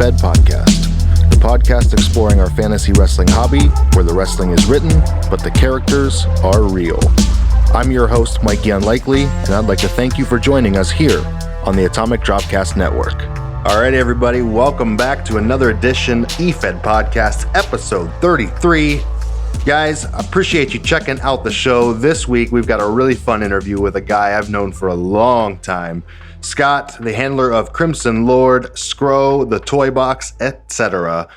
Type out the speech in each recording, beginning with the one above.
EFed podcast, the podcast exploring our fantasy wrestling hobby, where the wrestling is written, but the characters are real. I'm your host, Mikey Unlikely, and I'd like to thank you for joining us here on the Atomic Dropcast Network. All right, everybody, welcome back to another edition EFed podcast, episode 33. Guys, appreciate you checking out the show. This week, we've got a really fun interview with a guy I've known for a long time. Scott, the handler of Crimson Lord, Scrow, the Toy Box, etc.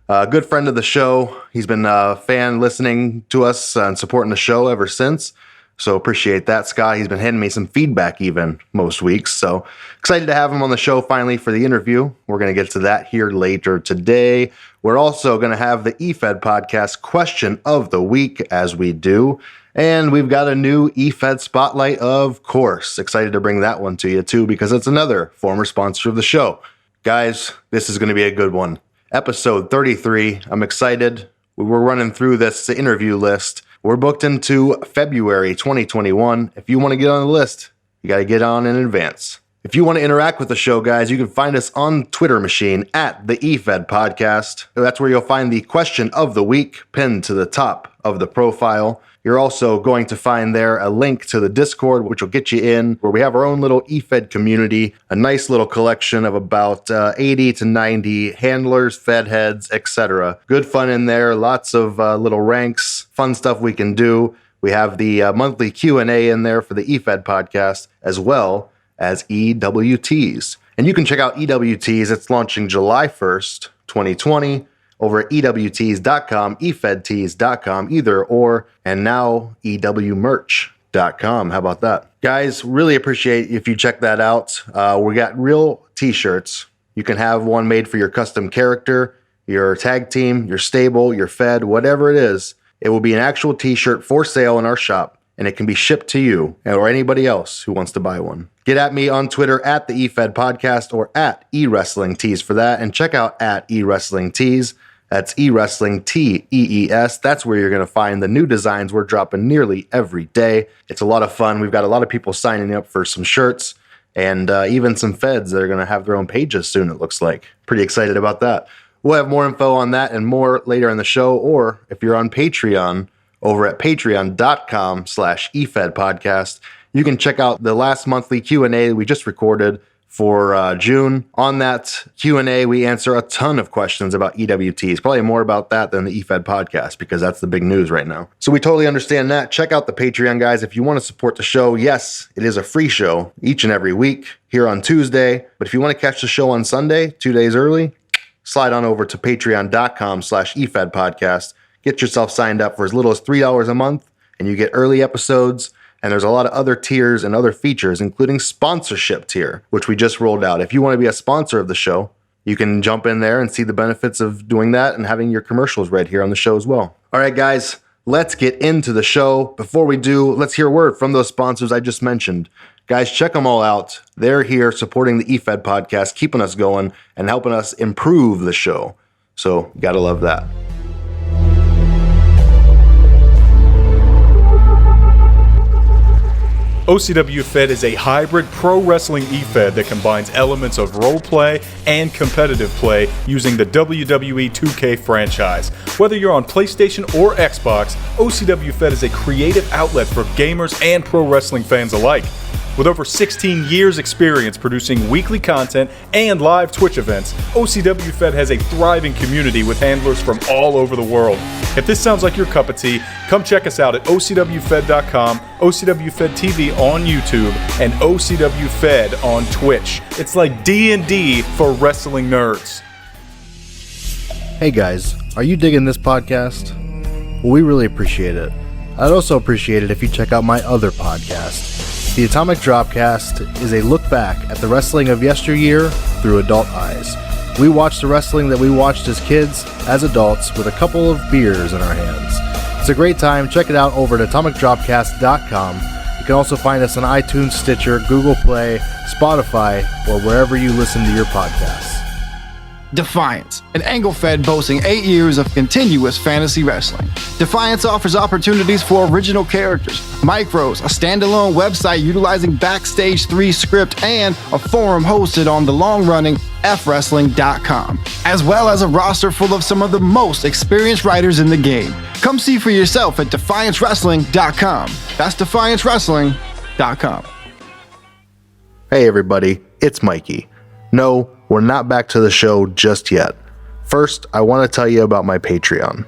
A good friend of the show. He's been a fan listening to us and supporting the show ever since. So appreciate that, Scott. He's been handing me some feedback even most weeks. So excited to have him on the show finally for the interview. We're going to get to that here later today. We're also going to have the EFed podcast question of the week as we do. And we've got a new EFed spotlight, of course. Excited to bring that one to you too, because it's another former sponsor of the show. Guys, this is going to be a good one. Episode 33. I'm excited. We're running through this interview list. We're booked into February 2021. If you want to get on the list, you got to get on in advance. If you want to interact with the show, guys, you can find us on Twitter machine at the EFed podcast. That's where you'll find the question of the week pinned to the top of the profile. You're also going to find there a link to the Discord, which will get you in, where we have our own little EFed community, a nice little collection of about 80 to 90 handlers, fed heads, etc. Good fun in there, lots of little ranks, fun stuff we can do. We have the monthly Q&A in there for the EFed podcast, as well as EWTs. And you can check out EWTs. It's launching July 1st, 2020. Over at EWTs.com, EFedTees.com, either or, and now EWmerch.com. How about that? Guys, really appreciate if you check that out. We got real t-shirts. You can have one made for your custom character, your tag team, your stable, your fed, whatever it is. It will be an actual t-shirt for sale in our shop, and it can be shipped to you or anybody else who wants to buy one. Get at me on Twitter at the EFed podcast or at eWrestlingTees for that, and check out at eWrestlingTees. That's eWrestlingTees. That's where you're going to find the new designs we're dropping nearly every day. It's a lot of fun. We've got a lot of people signing up for some shirts and even some feds that are going to have their own pages soon, it looks like. Pretty excited about that. We'll have more info on that and more later in the show, or if you're on Patreon, over at patreon.com/EFed podcast, you can check out the last monthly Q&A we just recorded for June. On that Q&A, we answer a ton of questions about EWTs, probably more about that than the EFed podcast, because that's the big news right now. So we totally understand that. Check out the Patreon, guys, if you want to support the show. Yes, it is a free show each and every week here on Tuesday, but if you want to catch the show on Sunday, 2 days early, slide on over to patreon.com/EFed podcast. Get yourself signed up for as little as $3 a month, and you get early episodes. And there's a lot of other tiers and other features, including sponsorship tier, which we just rolled out. If you want to be a sponsor of the show, you can jump in there and see the benefits of doing that and having your commercials read here on the show as well. All right, guys, let's get into the show. Before we do, let's hear a word from those sponsors I just mentioned. Guys, check them all out. They're here supporting the EFed podcast, keeping us going and helping us improve the show. So, gotta love that. OCW Fed is a hybrid pro wrestling EFed that combines elements of role play and competitive play using the WWE 2K franchise. Whether you're on PlayStation or Xbox, OCW Fed is a creative outlet for gamers and pro wrestling fans alike. With over 16 years experience producing weekly content and live Twitch events, OCW Fed has a thriving community with handlers from all over the world. If this sounds like your cup of tea, come check us out at OCWFed.com, OCW Fed TV on YouTube, and OCW Fed on Twitch. It's like D&D for wrestling nerds. Hey guys, are you digging this podcast? Well, we really appreciate it. I'd also appreciate it if you check out my other podcast. The Atomic Dropcast is a look back at the wrestling of yesteryear through adult eyes. We watch the wrestling that we watched as kids, as adults, with a couple of beers in our hands. It's a great time. Check it out over at atomicdropcast.com. You can also find us on iTunes, Stitcher, Google Play, Spotify, or wherever you listen to your podcasts. Defiance, an angle fed boasting 8 years of continuous fantasy wrestling. Defiance offers opportunities for original characters, micros, a standalone website utilizing Backstage 3 script, and a forum hosted on the long-running EFWrestling.com, as well as a roster full of some of the most experienced writers in the game. Come see for yourself at DEFIANCEWrestling.com. That's DEFIANCEWrestling.com. Hey everybody, it's Mikey. No, we're not back to the show just yet. First, I want to tell you about my Patreon.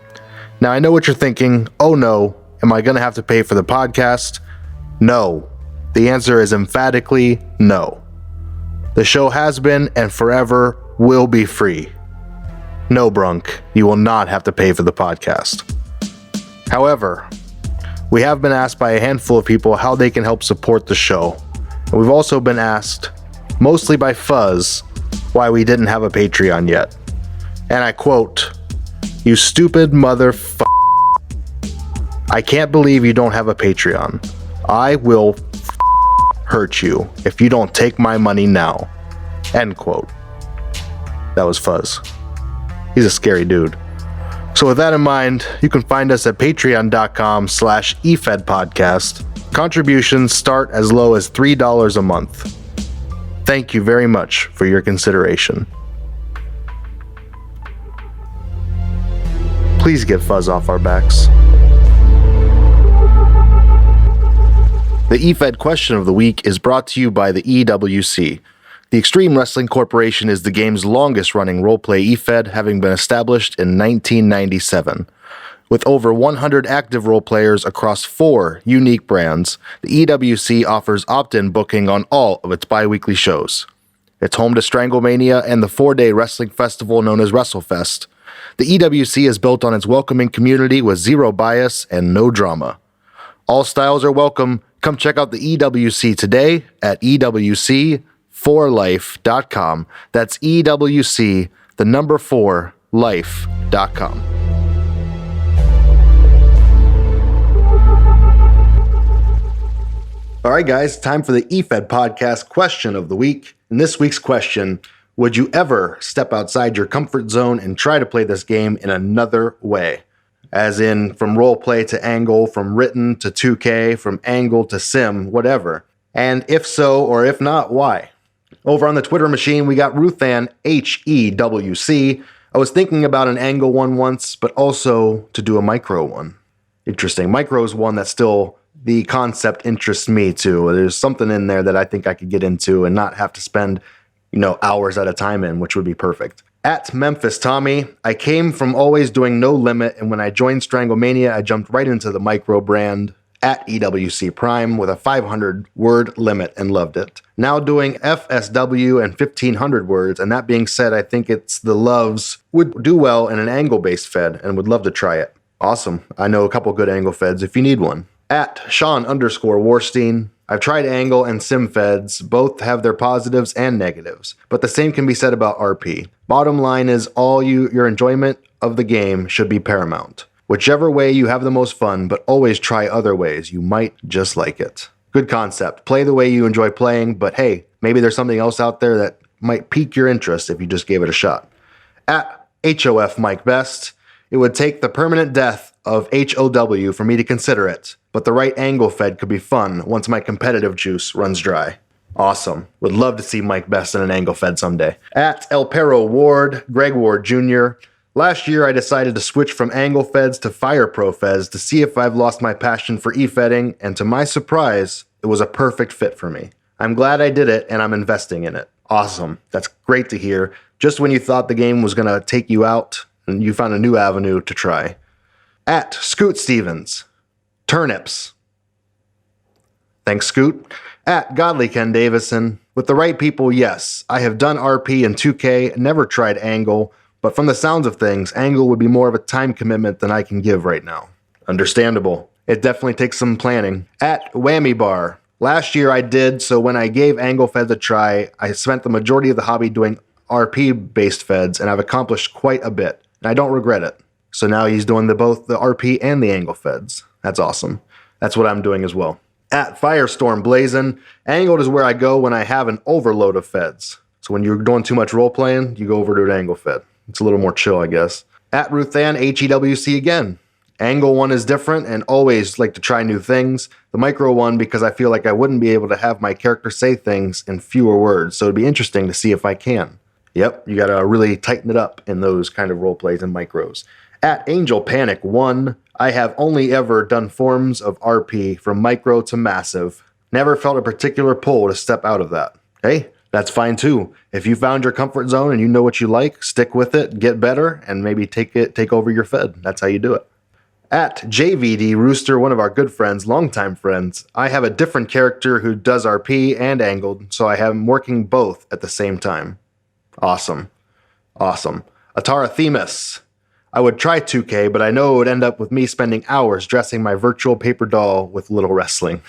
Now, I know what you're thinking. Oh no, am I going to have to pay for the podcast? No. The answer is emphatically no. The show has been and forever will be free. No, Brunk, you will not have to pay for the podcast. However, we have been asked by a handful of people how they can help support the show. And we've also been asked, mostly by Fuzz, why we didn't have a Patreon yet. And I quote, "You stupid I can't believe you don't have a Patreon. I will hurt you if you don't take my money now." End quote. That was Fuzz. He's a scary dude. So with that in mind, you can find us at patreon.com/EFed podcast. Contributions start as low as $3 a month. Thank you very much for your consideration. Please get Fuzz off our backs. The EFed question of the week is brought to you by the EWC. The Extreme Wrestling Corporation is the game's longest-running roleplay EFed, having been established in 1997. With over 100 active role players across 4 unique brands, the EWC offers opt-in booking on all of its bi-weekly shows. It's home to Stranglemania and the 4-day wrestling festival known as WrestleFest. The EWC is built on its welcoming community with zero bias and no drama. All styles are welcome. Come check out the EWC today at EWC4life.com. That's EWC, the number 4, life.com. All right, guys, time for the EFed podcast question of the week. In this week's question, would you ever step outside your comfort zone and try to play this game in another way? As in, from roleplay to angle, from written to 2K, from angle to sim, whatever. And if so, or if not, why? Over on the Twitter machine, we got Ruthan HEWC. I was thinking about an angle one once, but also to do a micro one. Interesting. Micro is one that still, the concept interests me too. There's something in there that I think I could get into and not have to spend, hours at a time in, which would be perfect. At Memphis Tommy, I came from always doing no limit, and when I joined Stranglemania, I jumped right into the micro brand at EWC Prime with a 500-word limit and loved it. Now doing FSW and 1,500 words, and that being said, I think it's the loves would do well in an angle-based fed and would love to try it. Awesome. I know a couple good angle feds if you need one. At Sean_Warstein, I've tried angle and sim feds. Both have their positives and negatives, but the same can be said about RP. Bottom line is your enjoyment of the game should be paramount. Whichever way you have the most fun, but always try other ways. You might just like it. Good concept. Play the way you enjoy playing, but hey, maybe there's something else out there that might pique your interest if you just gave it a shot. At HOF Mike Best, it would take the permanent death of HOW for me to consider it, but the right angle fed could be fun once my competitive juice runs dry. Awesome. Would love to see Mike Best in an angle fed someday. At El Perro Ward, Greg Ward Jr., last year I decided to switch from angle feds to Fire Pro feds to see if I've lost my passion for e-fedding, and to my surprise, it was a perfect fit for me. I'm glad I did it, and I'm investing in it. Awesome. That's great to hear. Just when you thought the game was going to take you out, and you found a new avenue to try. At Scoot Stevens, turnips. Thanks, Scoot. At Godly Ken Davison, with the right people, yes. I have done RP and 2K, never tried angle, but from the sounds of things, angle would be more of a time commitment than I can give right now. Understandable. It definitely takes some planning. At Whammy Bar, last year I did, so when I gave angle feds a try, I spent the majority of the hobby doing RP-based feds, and I've accomplished quite a bit, and I don't regret it. So now he's doing both the RP and the angle feds. That's awesome. That's what I'm doing as well. At Firestorm Blazin', angled is where I go when I have an overload of feds. So when you're doing too much role playing, you go over to an angle fed. It's a little more chill, I guess. At Ruthan, HEWC again. Angle one is different and always like to try new things. The micro one because I feel like I wouldn't be able to have my character say things in fewer words, so it'd be interesting to see if I can. Yep, you gotta really tighten it up in those kind of role plays and micros. At Angel Panic 1, I have only ever done forms of RP from micro to massive. Never felt a particular pull to step out of that. Hey, that's fine too. If you found your comfort zone and you know what you like, stick with it, get better, and maybe take over your fed. That's how you do it. At JVD Rooster, one of our good friends, longtime friends, I have a different character who does RP and angled, so I have him working both at the same time. Awesome. Atara Themis. I would try 2K, but I know it would end up with me spending hours dressing my virtual paper doll with little wrestling.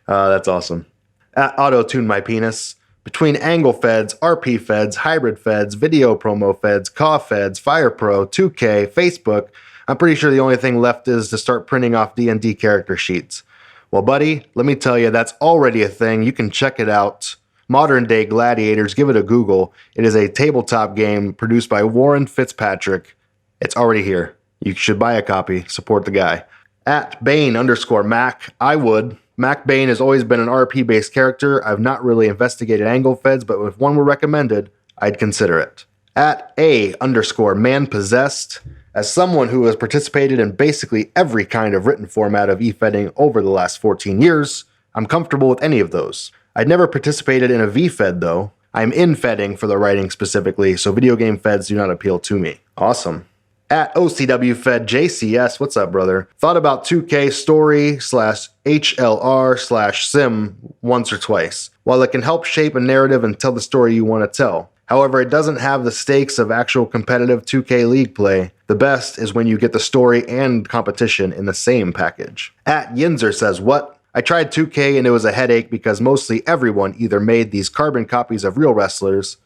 That's awesome. At Auto-Tune My Penis. Between angle feds, RP feds, hybrid feds, video promo feds, CAW feds, Fire Pro, 2K, Facebook, I'm pretty sure the only thing left is to start printing off D&D character sheets. Well, buddy, let me tell you, that's already a thing. You can check it out. Modern Day Gladiators, give it a Google. It is a tabletop game produced by Warren Fitzpatrick. It's already here. You should buy a copy. Support the guy. At Bane_Mac, I would. Mac Bane has always been an RP-based character. I've not really investigated angle feds, but if one were recommended, I'd consider it. At A_Man Possessed, as someone who has participated in basically every kind of written format of e-fedding over the last 14 years, I'm comfortable with any of those. I'd never participated in a V-fed though. I'm in fedding for the writing specifically, so video game feds do not appeal to me. Awesome. At OCW Fed JCS, what's up, brother? Thought about 2K story/HLR/sim once or twice. While it can help shape a narrative and tell the story you want to tell. However, it doesn't have the stakes of actual competitive 2K League play. The best is when you get the story and competition in the same package. At Yinzer says, what? I tried 2K and it was a headache because mostly everyone either made these carbon copies of real wrestlers.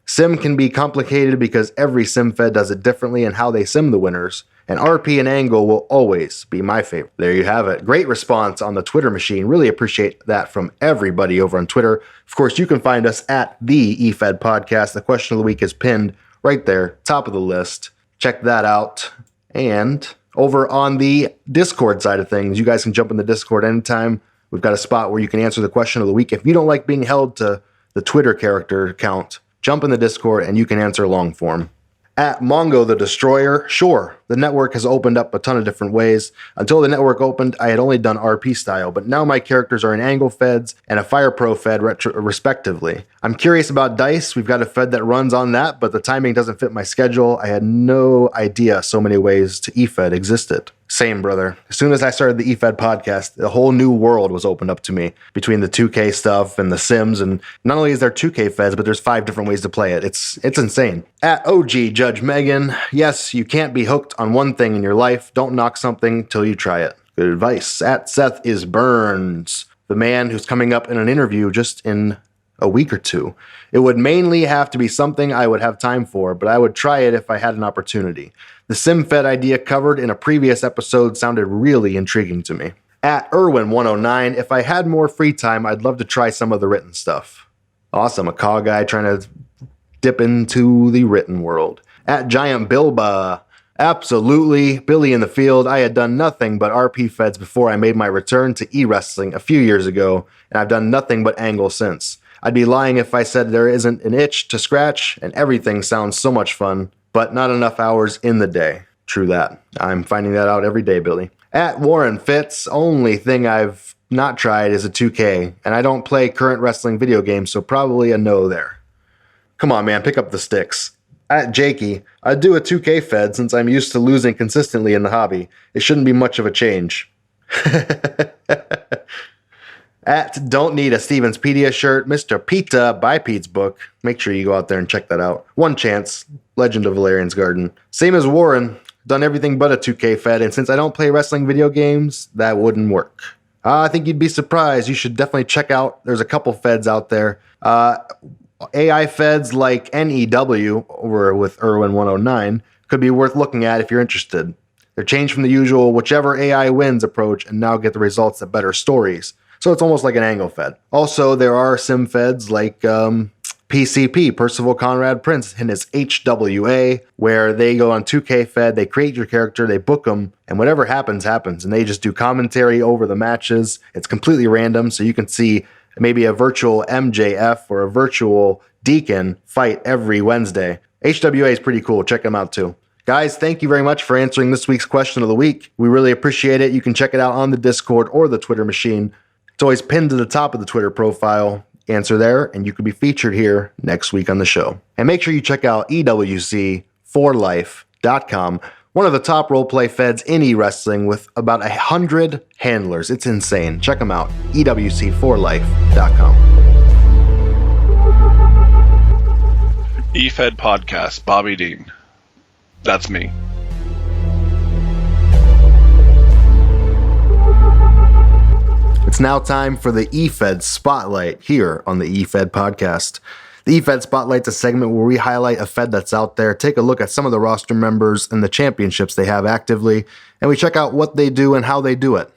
Sim can be complicated because every sim fed does it differently in how they sim the winners, and RP and angle will always be my favorite. There you have it. Great response on the Twitter machine. Really appreciate that from everybody over on Twitter. Of course, you can find us at the EFed Podcast. The question of the week is pinned right there, top of the list. Check that out. And over on the Discord side of things, you guys can jump in the Discord anytime. We've got a spot where you can answer the question of the week. If you don't like being held to the Twitter character account, jump in the Discord and you can answer long form. At Mongo the Destroyer, sure, the network has opened up a ton of different ways. Until the network opened, I had only done RP style, but now my characters are in angle feds and a Fire Pro fed respectively. I'm curious about Dice. We've got a fed that runs on that, but the timing doesn't fit my schedule. I had no idea so many ways to EFed existed. Same, brother. As soon as I started the EFed podcast, a whole new world was opened up to me between the 2K stuff and the Sims. And not only is there 2K feds, but there's 5 different ways to play it. It's insane. At OG Judge Megan, yes, you can't be hooked on one thing in your life. Don't knock something till you try it. Good advice. At Seth is Burns, the man who's coming up in an interview just in a week or two. It would mainly have to be something I would have time for, but I would try it if I had an opportunity. The SimFed idea covered in a previous episode sounded really intriguing to me. At Irwin109, if I had more free time, I'd love to try some of the written stuff. Awesome, a call guy trying to dip into the written world. At Giant Bilba, absolutely, Billy in the field. I had done nothing but RP feds before I made my return to e-wrestling a few years ago, and I've done nothing but angle since. I'd be lying if I said there isn't an itch to scratch, and everything sounds so much fun, but not enough hours in the day. True that. I'm finding that out every day, Billy. At Warren Fitz, only thing I've not tried is a 2K, and I don't play current wrestling video games, so probably a no there. Come on, man, pick up the sticks. At Jakey, I'd do a 2K fed since I'm used to losing consistently in the hobby. It shouldn't be much of a change. At Don't Need a Stevenspedia shirt, Mr. Pita by Pete's book. Make sure you go out there and check that out. One Chance, Legend of Valerian's Garden. Same as Warren, done everything but a 2K fed, and since I don't play wrestling video games, that wouldn't work. I think you'd be surprised. You should definitely check out, there's a couple feds out there. AI feds like NEW, over with Irwin109, could be worth looking at if you're interested. They're changed from the usual whichever AI wins approach and now get the results that better stories. So it's almost like an angle fed. Also, there are sim feds like PCP, Percival Conrad Prince, and his HWA, where they go on 2K Fed, they create your character, they book them, and whatever happens, happens. And they just do commentary over the matches. It's completely random, so you can see maybe a virtual MJF or a virtual Deacon fight every Wednesday. HWA is pretty cool. Check them out too. Guys, thank you very much for answering this week's question of the week. We really appreciate it. You can check it out on the Discord or the Twitter machine. It's always pinned to the top of the Twitter profile. Answer there, and you could be featured here next week on the show. And make sure you check out EWC4Life.com, one of the top roleplay feds in e-wrestling with about 100 handlers. It's insane. Check them out, EWC4Life.com. EFed Podcast, Bobby Dean. That's me. It's now time for the EFed Spotlight here on the EFed Podcast. The EFed Spotlight's a segment where we highlight a Fed that's out there, take a look at some of the roster members and the championships they have actively, and we check out what they do and how they do it.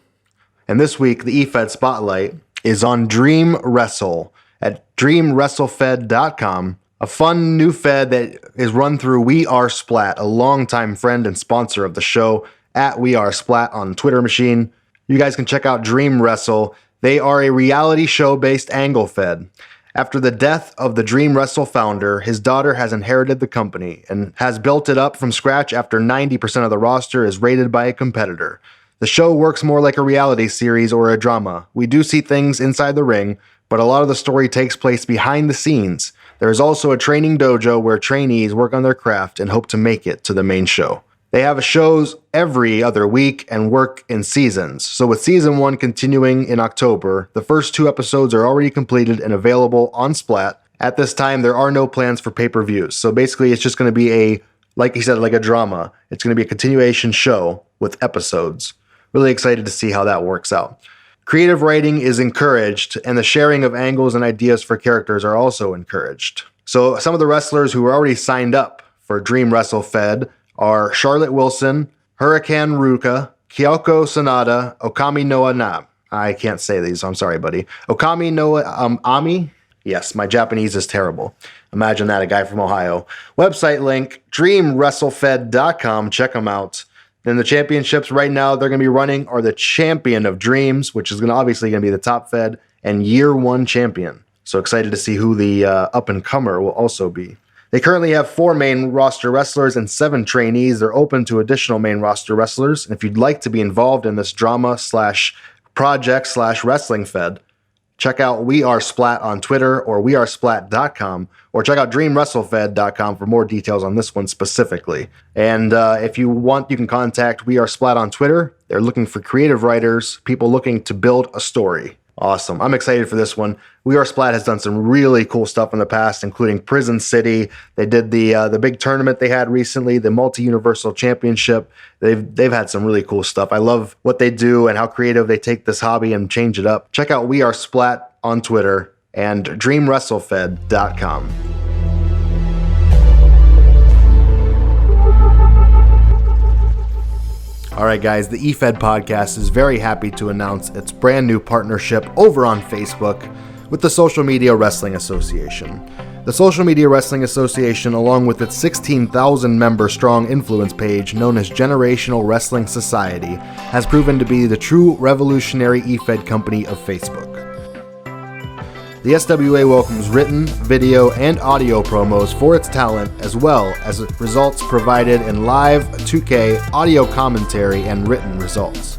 And this week, the EFed Spotlight is on Dream Wrestle at DreamWrestleFed.com, a fun new Fed that is run through We Are Splat, a longtime friend and sponsor of the show, at We Are Splat on Twitter machine. You guys can check out Dream Wrestle. They are a reality show-based angle fed. After the death of the Dream Wrestle founder, his daughter has inherited the company and has built it up from scratch after 90% of the roster is rated by a competitor. The show works more like a reality series or a drama. We do see things inside the ring, but a lot of the story takes place behind the scenes. There is also a training dojo where trainees work on their craft and hope to make it to the main show. They have shows every other week and work in seasons. So with season 1 continuing in October, the first 2 episodes are already completed and available on Splat. At this time, there are no plans for pay-per-views. So basically, it's just going to be like he said, like a drama. It's going to be a continuation show with episodes. Really excited to see how that works out. Creative writing is encouraged, and the sharing of angles and ideas for characters are also encouraged. So some of the wrestlers who were already signed up for Dream Wrestle Fed are Charlotte Wilson, Hurricane Ruka, Kyoko Sanada, Okami Noa Nab. I can't say these, I'm sorry, buddy. Okami Noa Ami? Yes, my Japanese is terrible. Imagine that, a guy from Ohio. Website link, DreamWrestleFed.com. Check them out. Then the championships right now they're going to be running are the Champion of Dreams, which is obviously going to be the top fed, and Year 1 Champion. So excited to see who the up-and-comer will also be. They currently have 4 main roster wrestlers and 7 trainees. They're open to additional main roster wrestlers. And if you'd like to be involved in this drama/project/wrestling fed, check out We Are Splat on Twitter or wearesplat.com, or check out DreamWrestleFed.com for more details on this one specifically. And if you want, you can contact We Are Splat on Twitter. They're looking for creative writers, people looking to build a story. Awesome. I'm excited for this one. We Are Splat has done some really cool stuff in the past, including Prison City. They did the big tournament they had recently, the Multi-Universal Championship. They've had some really cool stuff. I love what they do and how creative they take this hobby and change it up. Check out We Are Splat on Twitter and DreamWrestleFed.com. All right, guys, the EFed Podcast is very happy to announce its brand new partnership over on Facebook with the Social Media Wrestling Association. The Social Media Wrestling Association, along with its 16,000 member strong influence page known as Generational Wrestling Society, has proven to be the true revolutionary EFed company of Facebook. The SWA welcomes written, video, and audio promos for its talent, as well as results provided in live 2K audio commentary and written results.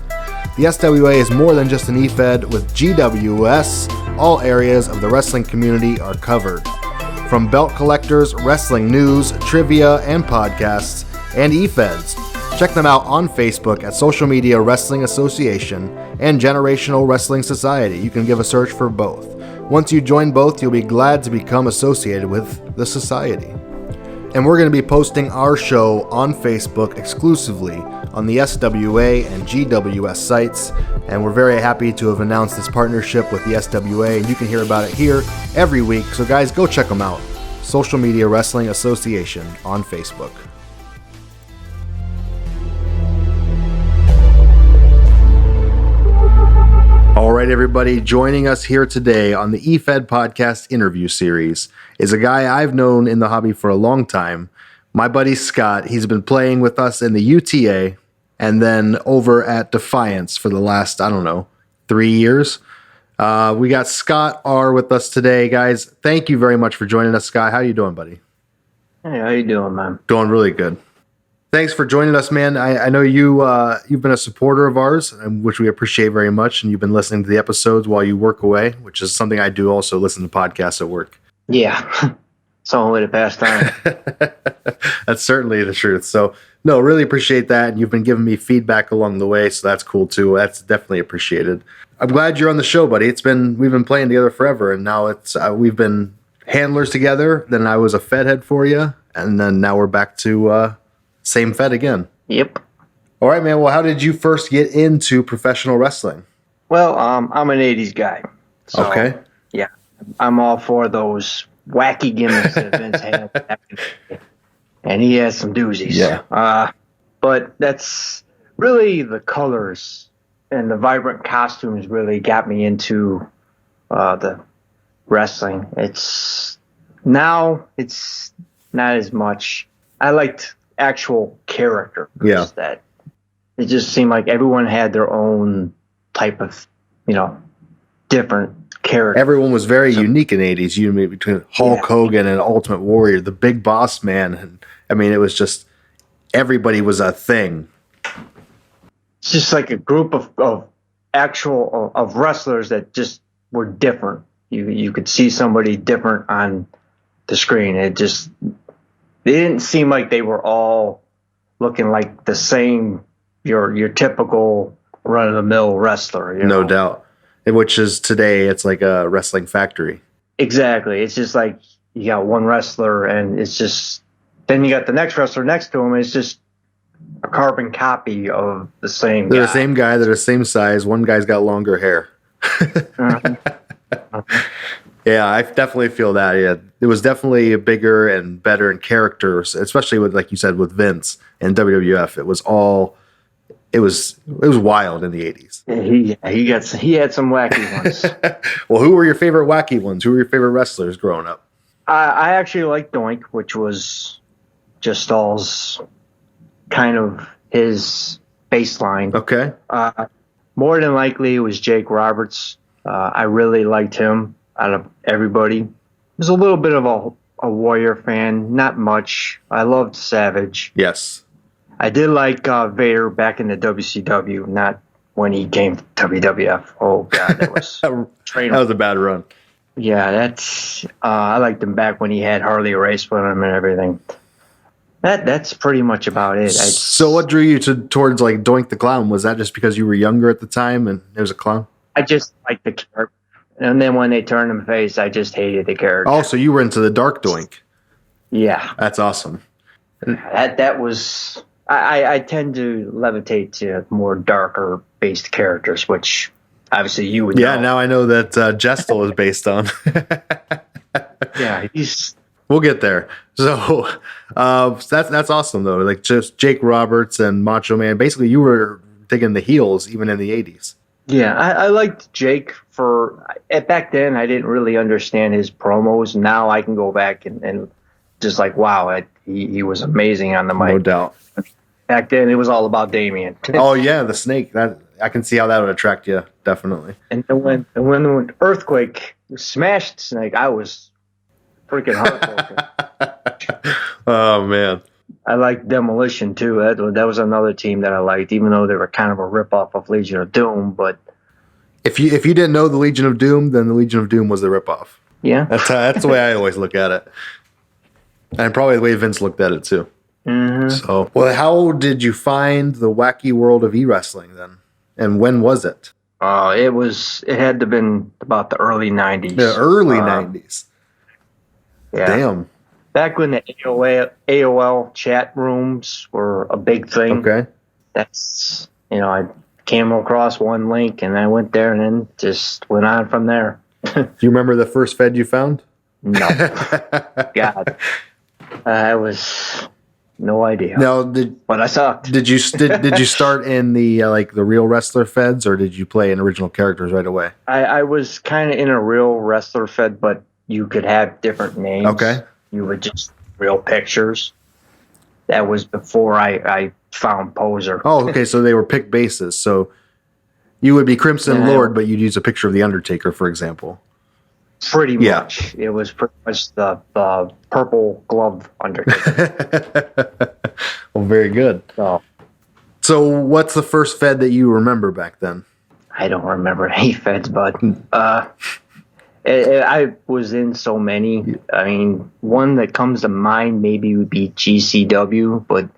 The SWA is more than just an EFed. With GWS, all areas of the wrestling community are covered. From belt collectors, wrestling news, trivia, and podcasts, and EFEDs. Check them out on Facebook at Social Media Wrestling Association and Generational Wrestling Society. You can give a search for both. Once you join both, you'll be glad to become associated with the society. And we're going to be posting our show on Facebook exclusively on the SWA and GWS sites. And we're very happy to have announced this partnership with the SWA, and you can hear about it here every week. So guys, go check them out. Social Media Wrestling Association on Facebook. All right, everybody, joining us here today on the EFed podcast interview series is a guy I've known in the hobby for a long time. My buddy Scott. He's been playing with us in the UTA and then over at Defiance for the last, 3 years. We got Scott R with us today, guys. Thank you very much for joining us, Scott. How you doing, buddy? Hey, how you doing, man? Doing really good. Thanks for joining us, man. I know you've been a supporter of ours, which we appreciate very much, and you've been listening to the episodes while you work away, which is something I do also, listen to podcasts at work. Yeah, it's the only way to pass time. That's certainly the truth. So, no, really appreciate that, and you've been giving me feedback along the way, so that's cool too. That's definitely appreciated. I'm glad you're on the show, buddy. We've been playing together forever, and now we've been handlers together. Then I was a Fed head for you, and then now we're back to same Fed again. Yep. All right, man. Well, how did you first get into professional wrestling? Well, I'm an 80s guy. So, okay. Yeah, I'm all for those wacky gimmicks that Vince had back in the day. And he has some doozies. Yeah. But that's really the colors and the vibrant costumes really got me into the wrestling. It's not as much. I liked actual characters. Yeah. That it just seemed like everyone had their own type of, different character. Everyone was very unique in the 80s. You mean between Hulk Hogan and Ultimate Warrior, the Big Boss Man. And, it was just everybody was a thing. It's just like a group of wrestlers that just were different. You could see somebody different on the screen. They didn't seem like they were all looking like the same, your typical run-of-the-mill wrestler. No doubt. Which is today, it's like a wrestling factory. Exactly. It's just like you got one wrestler, and it's just then you got the next wrestler next to him. And it's just a carbon copy of the same guy. They're the same guy. They're the same size. One guy's got longer hair. Yeah, I definitely feel that. Yeah, it was definitely bigger and better in characters, especially with, like you said, with Vince and WWF. It was wild in the 80s. He had some wacky ones. Well, who were your favorite wacky ones? Who were your favorite wrestlers growing up? I actually liked Doink, which was just all's kind of his baseline. Okay. More than likely, it was Jake Roberts. I really liked him out of everybody. I was a little bit of a Warrior fan, not much. I loved Savage. Yes. I did like Vader back in the WCW, not when he came to WWF. Oh, God, that was that was a bad run. Yeah, that's I liked him back when he had Harley Race with him and everything. That's pretty much about it. So what drew you towards like Doink the Clown? Was that just because you were younger at the time and it was a clown? I just liked the character. And then when they turned him face, I just hated the character. Oh, so you were into the dark Doink. Yeah. That's awesome. That was... I tend to levitate to more darker based characters, which obviously you would know. Yeah, now I know that Jestel is based on. Yeah, we'll get there. So that's awesome though. Like just Jake Roberts and Macho Man. Basically, you were digging the heels even in the 80s. Yeah, I liked Jake back then. I didn't really understand his promos. Now I can go back and just like, wow, he was amazing on the mic. No doubt. Back then, it was all about Damien. Oh yeah, the snake. That I can see how that would attract you, definitely. And then when Earthquake smashed Snake, I was freaking heartbroken. Oh man, I liked Demolition too. That was another team that I liked, even though they were kind of a ripoff of Legion of Doom. But if you didn't know the Legion of Doom, then the Legion of Doom was the ripoff. Yeah, that's the way I always look at it, and probably the way Vince looked at it too. Mm-hmm. So, well, how did you find the wacky world of e-wrestling then? And when was it? It had to have been about the early 90s. The early 90s. Yeah. Damn. Back when the AOL chat rooms were a big thing. Okay. That's, I came across one link and I went there and then just went on from there. Do you remember the first Fed you found? No. God. No idea. Now, But I sucked. did you start in the like the real wrestler feds, or did you play in original characters right away? I was kind of in a real wrestler fed, but you could have different names. Okay. You would just real pictures. That was before I found Poser. Oh, okay. So they were pick bases. So you would be Crimson Yeah. Lord, but you'd use a picture of the Undertaker, for example. Pretty Yeah. much. It was pretty much the purple glove Undertaker. Well, very good. So what's the first Fed that you remember back then? I don't remember any feds, but I was in so many. I mean, one that comes to mind maybe would be GCW, but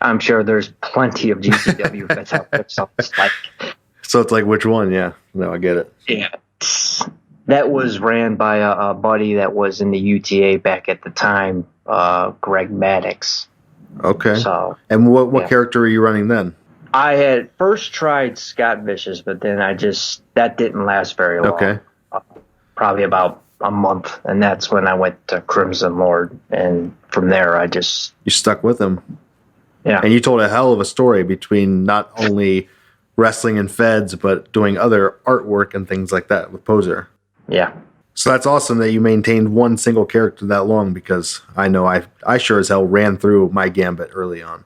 I'm sure there's plenty of GCW feds out there. So it's like which one? Yeah. No, I get it. Yeah. That was ran by a buddy that was in the UTA back at the time, Greg Maddox. Okay. So, and what character were you running then? I had first tried Scott Vicious, but then that didn't last very long. Okay. Probably about a month, and that's when I went to Crimson Lord, and from there you stuck with him. Yeah. And you told a hell of a story between not only wrestling and feds, but doing other artwork and things like that with Poser. Yeah. So that's awesome that you maintained one single character that long, because I know I sure as hell ran through my gambit early on.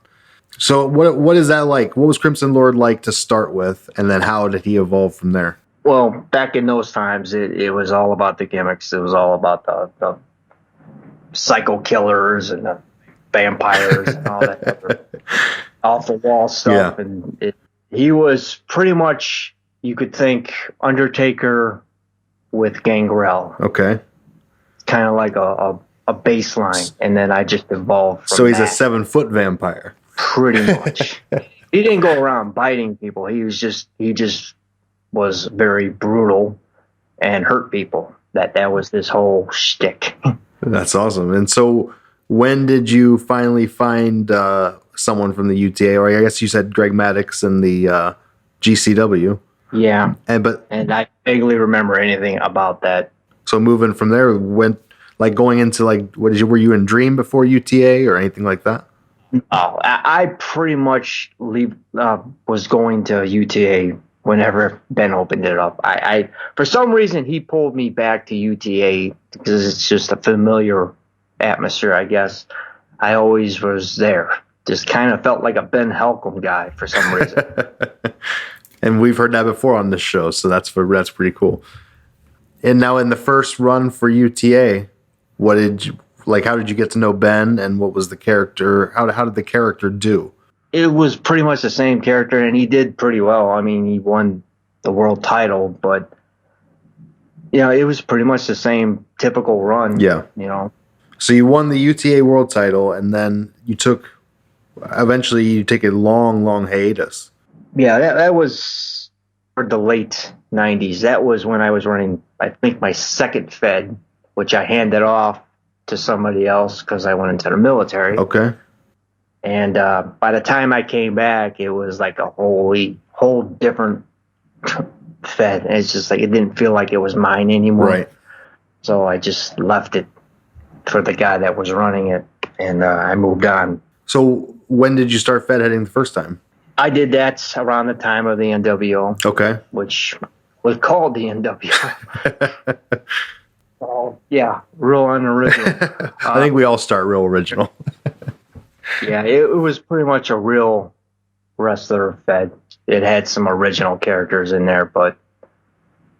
So what is that like? What was Crimson Lord like to start with, and then how did he evolve from there? Well, back in those times, it was all about the gimmicks. It was all about the psycho killers and the vampires and all that other off-the-wall stuff. Yeah. And he was pretty much, you could think, Undertaker with Gangrel. Okay. Kind of like a baseline, and then I just evolved from So he's that. a 7-foot vampire. Pretty much. He didn't go around biting people. He just was very brutal and hurt people. That was this whole shtick. That's awesome. And so when did you finally find someone from the UTA, or I guess you said Greg Maddox and the GCW? Yeah. And I vaguely remember anything about that. So moving from there, going into were you in Dream before UTA or anything like that? Oh, I pretty much was going to UTA whenever Ben opened it up. I for some reason he pulled me back to UTA because it's just a familiar atmosphere, I guess. I always was there. Just kind of felt like a Ben Helcom guy for some reason. And we've heard that before on this show, so that's pretty cool. And now in the first run for UTA, how did you get to know Ben, and what was the character? How did the character do? It was pretty much the same character, and he did pretty well. I mean, he won the world title, but it was pretty much the same typical run. Yeah. So you won the UTA world title, and then eventually you take a long, long hiatus. Yeah, that was for the late 90s. That was when I was running, I think, my second Fed, which I handed off to somebody else because I went into the military. Okay. And by the time I came back, it was like a whole different Fed. And it's just like, it didn't feel like it was mine anymore. Right. So I just left it for the guy that was running it, and I moved on. So when did you start Fed heading the first time? I did that around the time of the NWO. Okay. Which was called the NWO. Oh, yeah, real unoriginal. I think we all start real original. Yeah, it was pretty much a real wrestler Fed. It had some original characters in there, but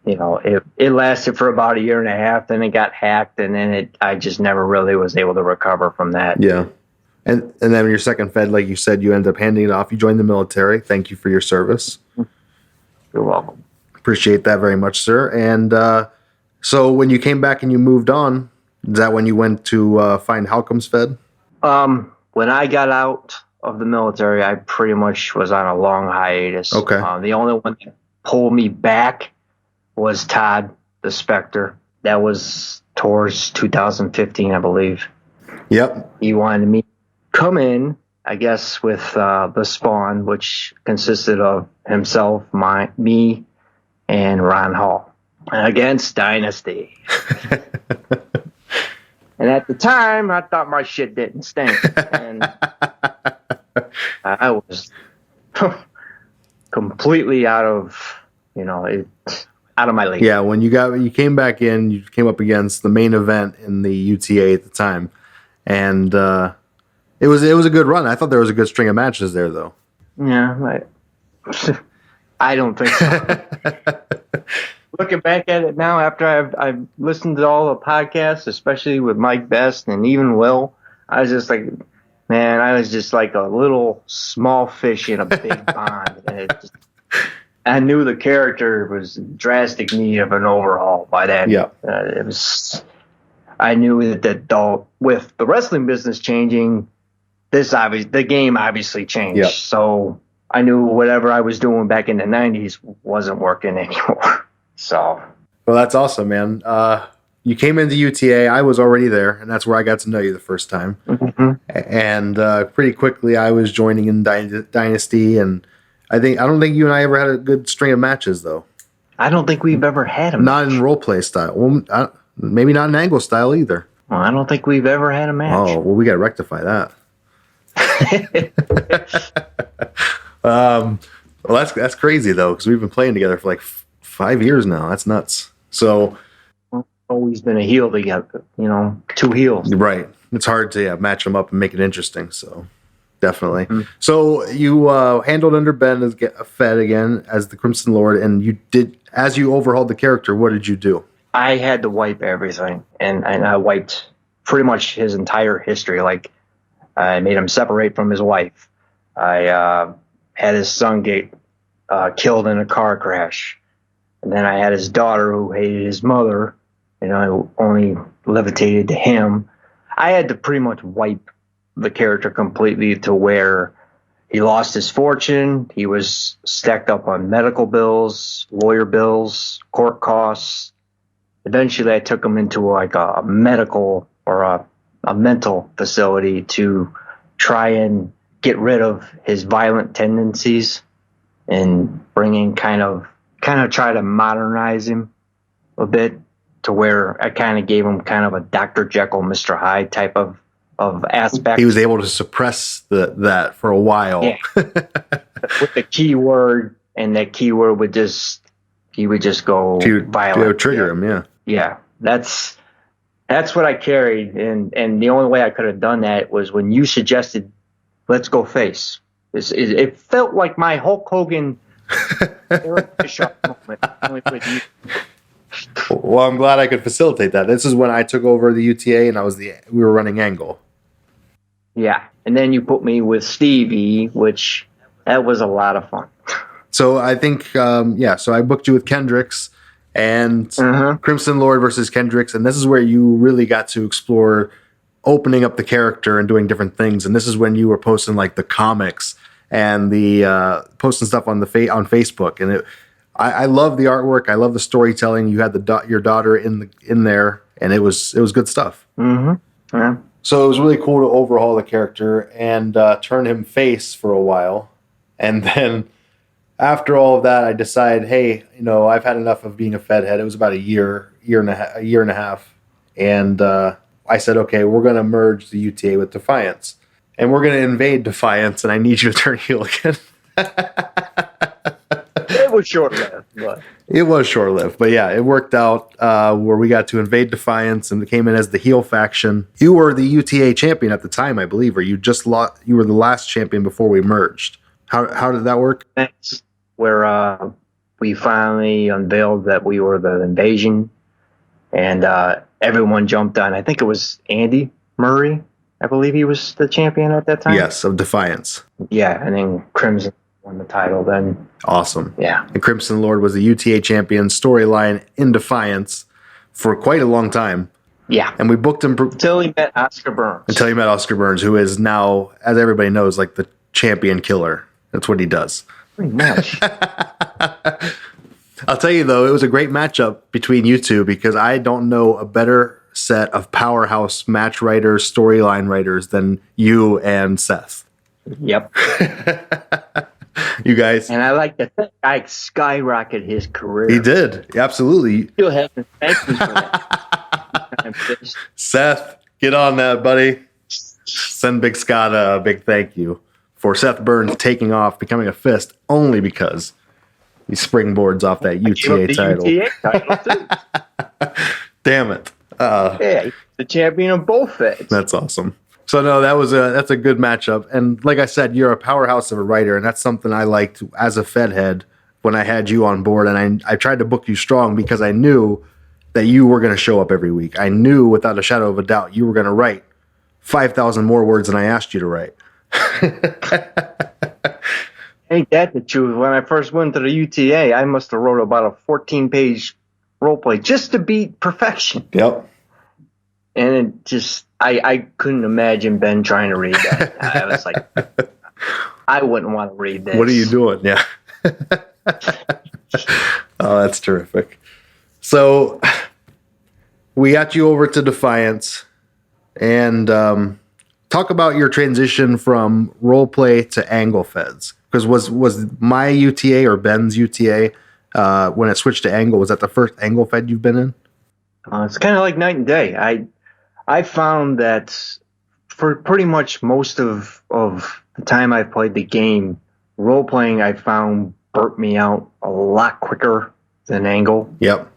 it lasted for about a year and a half. Then it got hacked, and then I just never really was able to recover from that. Yeah. And then your second Fed, like you said, you ended up handing it off. You joined the military. Thank you for your service. You're welcome. Appreciate that very much, sir. And so when you came back and you moved on, is that when you went to find Halcom's Fed? When I got out of the military, I pretty much was on a long hiatus. Okay. The only one that pulled me back was Todd the Spectre. That was towards 2015, I believe. Yep. He wanted me to come in, I guess, with the Spawn, which consisted of himself, me, and Ron Hall against Dynasty. And at the time, I thought my shit didn't stink. And I was completely out of my league. Yeah, when you came back in, you came up against the main event in the UTA at the time, and it was a good run. I thought there was a good string of matches there, though. Yeah, I don't think so. Looking back at it now, after I've listened to all the podcasts, especially with Mike Best and even Will, I was just like, man, I was just like a little small fish in a big pond, and I knew the character was in drastic need of an overhaul by then. Yeah, I knew that with the wrestling business changing, the game obviously changed. Yep. So I knew whatever I was doing back in the 90s wasn't working anymore. So. Well, that's awesome, man. You came into UTA. I was already there, and that's where I got to know you the first time. Mm-hmm. And pretty quickly, I was joining in Dynasty, and I don't think you and I ever had a good string of matches, though. I don't think we've ever had a match. Not in role play style. Well, maybe not in angle style either. Well, I don't think we've ever had a match. Oh, well, we got to rectify that. Well, that's crazy though, because we've been playing together for like 5 years now. That's nuts. So always been a heel together, two heels. Right. It's hard to match them up and make it interesting. So definitely. Mm-hmm. So you handled under Ben as Fed again as the Crimson Lord, and you did, as you overhauled the character, what did you do? I had to wipe everything, and I wiped pretty much his entire history. Like, I made him separate from his wife. I had his son get killed in a car crash. And then I had his daughter who hated his mother, and I only levitated to him. I had to pretty much wipe the character completely to where he lost his fortune. He was stacked up on medical bills, lawyer bills, court costs. Eventually, I took him into like a medical or a mental facility to try and get rid of his violent tendencies and bring in kind of try to modernize him a bit to where I kind of gave him kind of a Dr. Jekyll, Mr. Hyde type of aspect. He was able to suppress that for a while. Yeah. With the keyword, and that keyword would just go violent. To trigger him, yeah. Yeah. That's what I carried, and the only way I could have done that was when you suggested, let's go face. It felt like my Hulk Hogan Eric Bischoff moment. Only with you. Well, I'm glad I could facilitate that. This is when I took over the UTA, and we were running angle. Yeah, and then you put me with Stevie, which that was a lot of fun. So I think, so I booked you with Kendricks and Crimson Lord versus Kendricks, and this is where you really got to explore opening up the character and doing different things. And this is when you were posting like the comics and the posting stuff on Facebook. And I love the artwork. I love the storytelling. You had your daughter in there, and it was good stuff. Mm-hmm. Yeah. So it was really cool to overhaul the character and turn him face for a while. And then after all of that, I decided, hey, I've had enough of being a Fed head. It was about a year and a half. And I said, okay, we're going to merge the UTA with Defiance. And we're going to invade Defiance, and I need you to turn heel again. It was short-lived. It was short-lived. But yeah, it worked out where we got to invade Defiance and came in as the heel faction. You were the UTA champion at the time, I believe, or you were the last champion before we merged. How did that work? That's where we finally unveiled that we were the invasion, and everyone jumped on. I think it was Andy Murray. I believe he was the champion at that time. Yes, of Defiance. Yeah, and then Crimson won the title then. Awesome. Yeah. And Crimson Lord was the UTA champion storyline in Defiance for quite a long time. Yeah. And we booked him until he met Oscar Burns. Who is now, as everybody knows, like the champion killer. That's what he does. Pretty much. I'll tell you, though, it was a great matchup between you two because I don't know a better set of powerhouse match writers, storyline writers than you and Seth. Yep. You guys. And I like to think I skyrocketed his career. He did. Absolutely. Still haven't thanked me for that. Seth Get on that, buddy. Send Big Scott a big thank you for Seth Burns taking off, becoming a fist only because he springboards off that UTA title. UTA title too. Damn it. Yeah, he's the champion of both Feds. That's awesome. So no, that's a good matchup. And like I said, you're a powerhouse of a writer, and that's something I liked as a Fed head when I had you on board. And I tried to book you strong because I knew that you were going to show up every week. I knew without a shadow of a doubt you were going to write 5,000 more words than I asked you to write. Ain't that the truth? When I first went to the UTA, I must have wrote about a 14-page roleplay just to beat perfection. Yep. And it just, I couldn't imagine Ben trying to read that. I was like, I wouldn't want to read this. What are you doing? Yeah. Oh, that's terrific. So we got you over to Defiance, and talk about your transition from roleplay to angle feds. Because was my UTA or Ben's UTA when it switched to angle, was that the first angle fed you've been in? It's kind of like night and day. I found that for pretty much most of the time I played the game, role playing I found burnt me out a lot quicker than angle. Yep.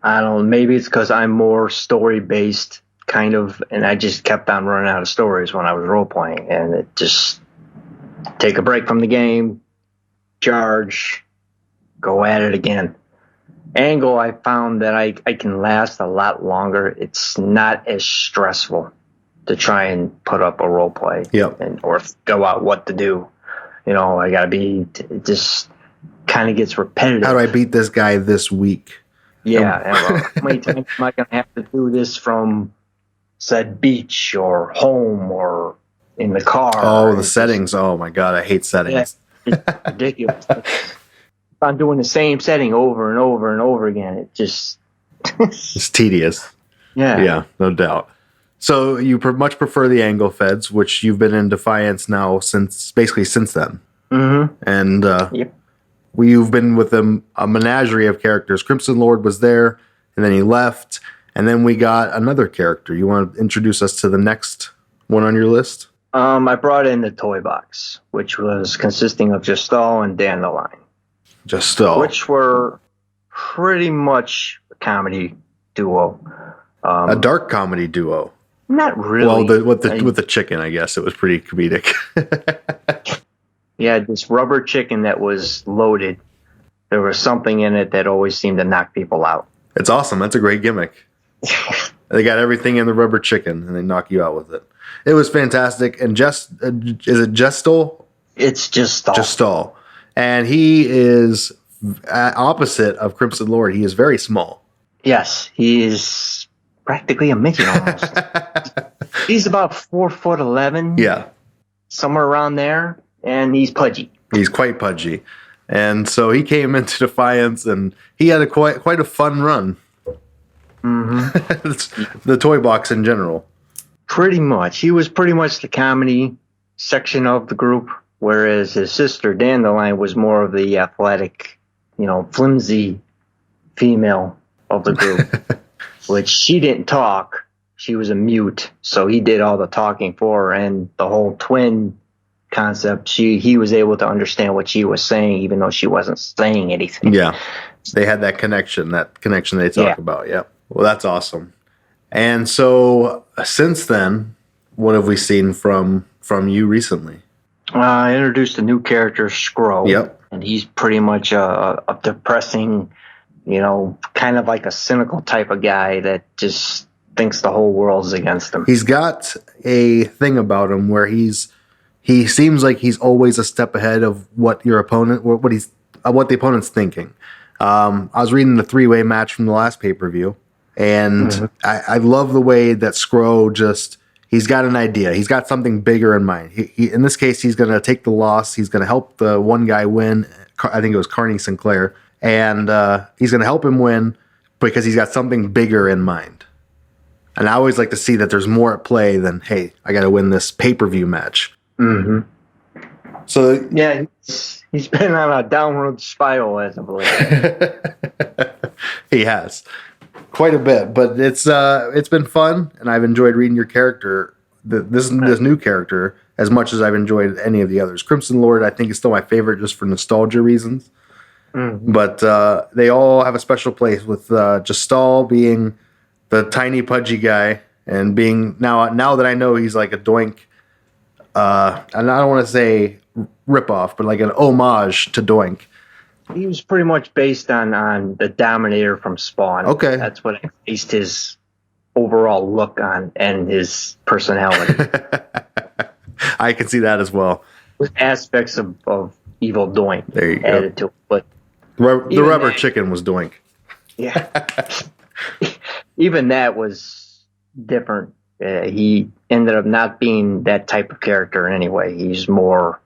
I don't know, maybe it's because I'm more story based kind of, and I just kept on running out of stories when I was role playing, and it just take a break from the game, charge, go at it again. Angle, I found that I can last a lot longer. It's not as stressful to try and put up a role play, yep, or go out what to do. You know, I gotta be. It just kind of gets repetitive. How do I beat this guy this week? Yeah, and, how many times am I gonna have to do this from said beach or home or in the car? Oh, the settings. Oh my God, I hate settings. Yeah, it's ridiculous. If I'm doing the same setting over and over and over again, it just it's tedious. Yeah, no doubt. So you much prefer the angle feds, which you've been in Defiance now since then. Mm-hmm. And yep. You've been with a menagerie of characters. Crimson Lord was there, and then he left, and then we got another character. You want to introduce us to the next one on your list? I brought in the Toy Box, which was consisting of Gestal and Dandelion. Gestal. Which were pretty much a comedy duo. A dark comedy duo. Not really. Well, with the chicken, I guess it was pretty comedic. Yeah, this rubber chicken that was loaded. There was something in it that always seemed to knock people out. It's awesome. That's a great gimmick. They got everything in the rubber chicken, and they knock you out with it. It was fantastic. And is it Gestal? It's Gestal. Gestal. And he is opposite of Crimson Lord. He is very small. Yes, he is practically a midget almost. He's about 4'11". Yeah. Somewhere around there. And he's pudgy. He's quite pudgy. And so he came into Defiance, and he had quite a fun run. Mm-hmm. The Toy Box in general. Pretty much. He was pretty much the comedy section of the group, whereas his sister, Dandelion, was more of the athletic, flimsy female of the group, which she didn't talk. She was a mute, so he did all the talking for her, and the whole twin concept, he was able to understand what she was saying, even though she wasn't saying anything. Yeah, they had that connection they talk about. Yeah, well, that's awesome. And so since then, what have we seen from you recently? I introduced a new character, Scrow. Yep, and he's pretty much a depressing, kind of like a cynical type of guy that just thinks the whole world's against him. He's got a thing about him where he seems like he's always a step ahead of what your opponent, what the opponent's thinking. I was reading the 3-way match from the last pay-per-view, and I love the way that Scrow he's got an idea. He's got something bigger in mind. He in this case, he's going to take the loss. He's going to help the one guy win. I think it was Carney Sinclair, and he's going to help him win because he's got something bigger in mind. And I always like to see that there's more at play than, hey, I got to win this pay-per-view match. Mm-hmm. So yeah, he's been on a downward spiral as of late. He has. quite a bit, but it's been fun, and I've enjoyed reading your character, this new character, as much as I've enjoyed any of the others. Crimson Lord, I think, is still my favorite just for nostalgia reasons. But they all have a special place, with Jastal being the tiny pudgy guy, and being now that I know he's like a Doink, and I don't want to say ripoff, but like an homage to Doink. He was pretty much based on the Dominator from Spawn. Okay. That's what I based his overall look on and his personality. I can see that as well. With aspects of evil Doink There you go. added to it. But The rubber chicken was Doink. yeah, even that was different. He ended up not being that type of character in any way. He's more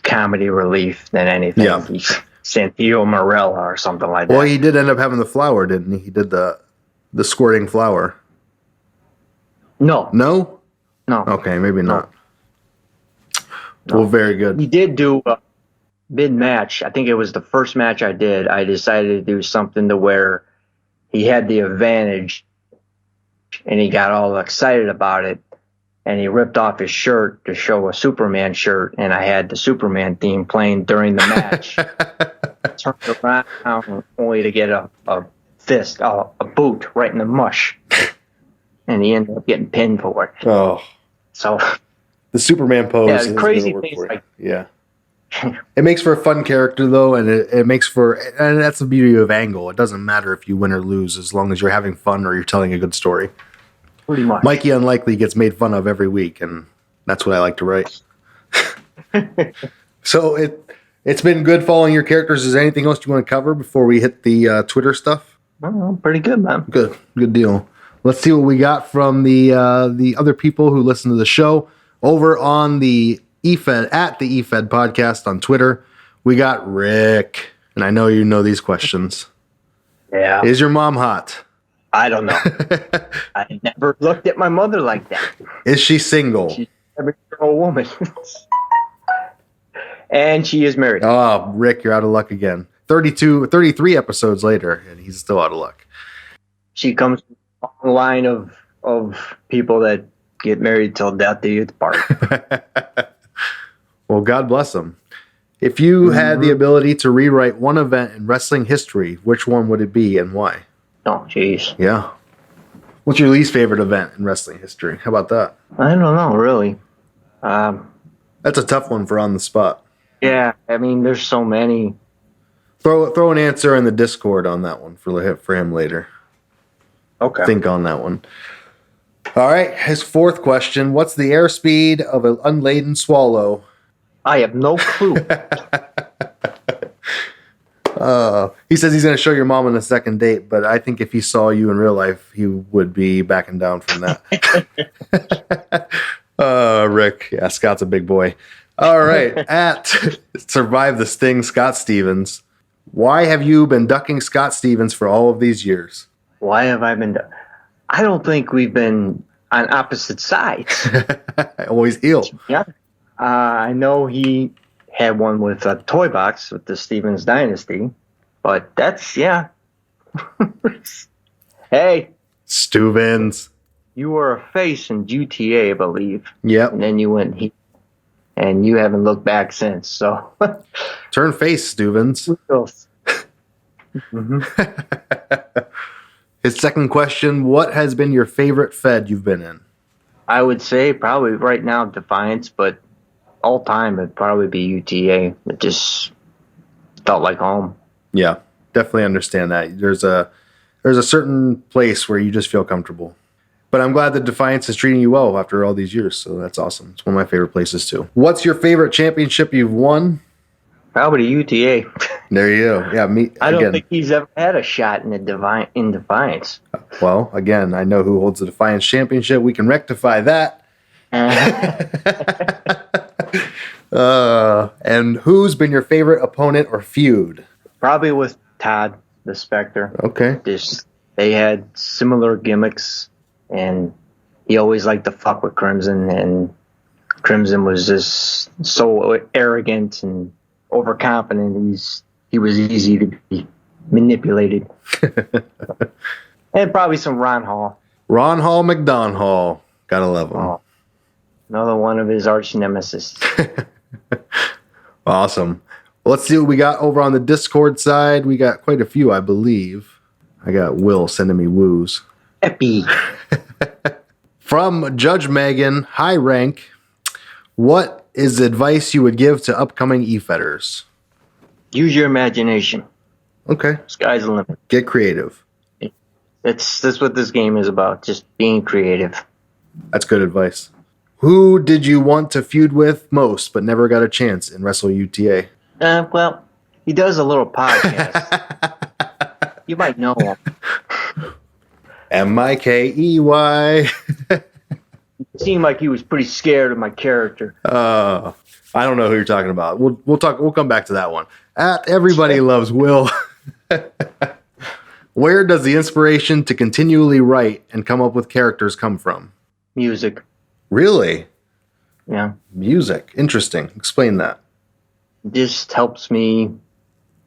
comedy relief than anything. Yeah. He's Santillo Morella or something like that. Well, he did end up having the flower, didn't he? He did the squirting flower. No. No? No. Okay, maybe not. No. Well, very good. He did do mid-match. I think it was the first match I did. I decided to do something to where he had the advantage, and he got all excited about it, and he ripped off his shirt to show a Superman shirt, and I had the Superman theme playing during the match. Turned around only to get a fist, a boot right in the mush, and he ended up getting pinned for it. Oh, So the Superman pose. yeah, is crazy gonna work things for you. like Yeah. It makes for a fun character, though, and it makes for, and that's the beauty of Angle. It doesn't matter if you win or lose, as long as you're having fun or you're telling a good story. pretty much. Mikey Unlikely gets made fun of every week, and that's what I like to write. So it's been good following your characters. Is there anything else you want to cover before we hit the Twitter stuff? Well, pretty good, man. Good deal. Let's see what we got from the other people who listen to the show over on the EFed at the EFed podcast on Twitter. We got Rick, and I know you know these questions. Yeah. Is your mom hot? I don't know. I never looked at my mother like that. Is she single? She's a 7-year-old woman. And she is married. Oh, Rick, you're out of luck again. 33 episodes later, and he's still out of luck. She comes from a line of people that get married till death do you part. Well, God bless them. If you had the ability to rewrite one event in wrestling history, which one would it be and why? Oh, jeez. Yeah. What's your least favorite event in wrestling history? How about that? I don't know, really. That's a tough one for on the spot. Yeah, I mean, there's so many. Throw an answer in the Discord on that one for him later. Okay. Think on that one. All right, his fourth question. What's the airspeed of an unladen swallow? I have no clue. He says he's going to show your mom on a second date, but I think if he saw you in real life, he would be backing down from that. Rick. Yeah, Scott's a big boy. All right. At Survive the Sting, Scott Stevens. Why have you been ducking Scott Stevens for all of these years? Why have I been... I don't think we've been on opposite sides. Always ill. Yeah. I know he had one with a Toy Box with the Stevens Dynasty, but that's, yeah. Hey, Stevens. you were a face in GTA, I believe. Yep. And then you went heat, and you haven't looked back since, so. Turn face, Stevens. His second question, what has been your favorite Fed you've been in? I would say probably right now Defiance, but all time it'd probably be UTA. It just felt like home. Yeah, definitely understand that. There's a certain place where you just feel comfortable. But I'm glad that Defiance is treating you well after all these years, so that's awesome. It's one of my favorite places too. What's your favorite championship you've won? Probably UTA. There you go. Yeah, me. I don't again. think he's ever had a shot in Defiance. Well, again, I know who holds the Defiance Championship. We can rectify that. And who's been your favorite opponent or feud? Probably with Todd, the Spectre. Okay. They had similar gimmicks, and he always liked to fuck with Crimson, and Crimson was just so arrogant and overconfident. He was easy to manipulated. And probably some Ron Hall. Ron Hall McDon Hall. Gotta love him. Oh, another one of his arch nemesis. Awesome. Well, let's see what we got over on the Discord side. We got quite a few, I believe. I got Will sending me woos. Epi. From Judge Megan, high rank. What is the advice you would give to upcoming EFedders? Use your imagination. Okay. Sky's the limit. Get creative. That's what this game is about. Just being creative. That's good advice. Who did you want to feud with most but never got a chance in Wrestle UTA? Well, he does a little podcast. You might know him. Mikey. It seemed like he was pretty scared of my character. I don't know who you're talking about. We'll talk. We'll come back to that one. At Everybody Loves Will. Where does the inspiration to continually write and come up with characters come from? Music. Really? Yeah. Music. Interesting. Explain that. It just helps me.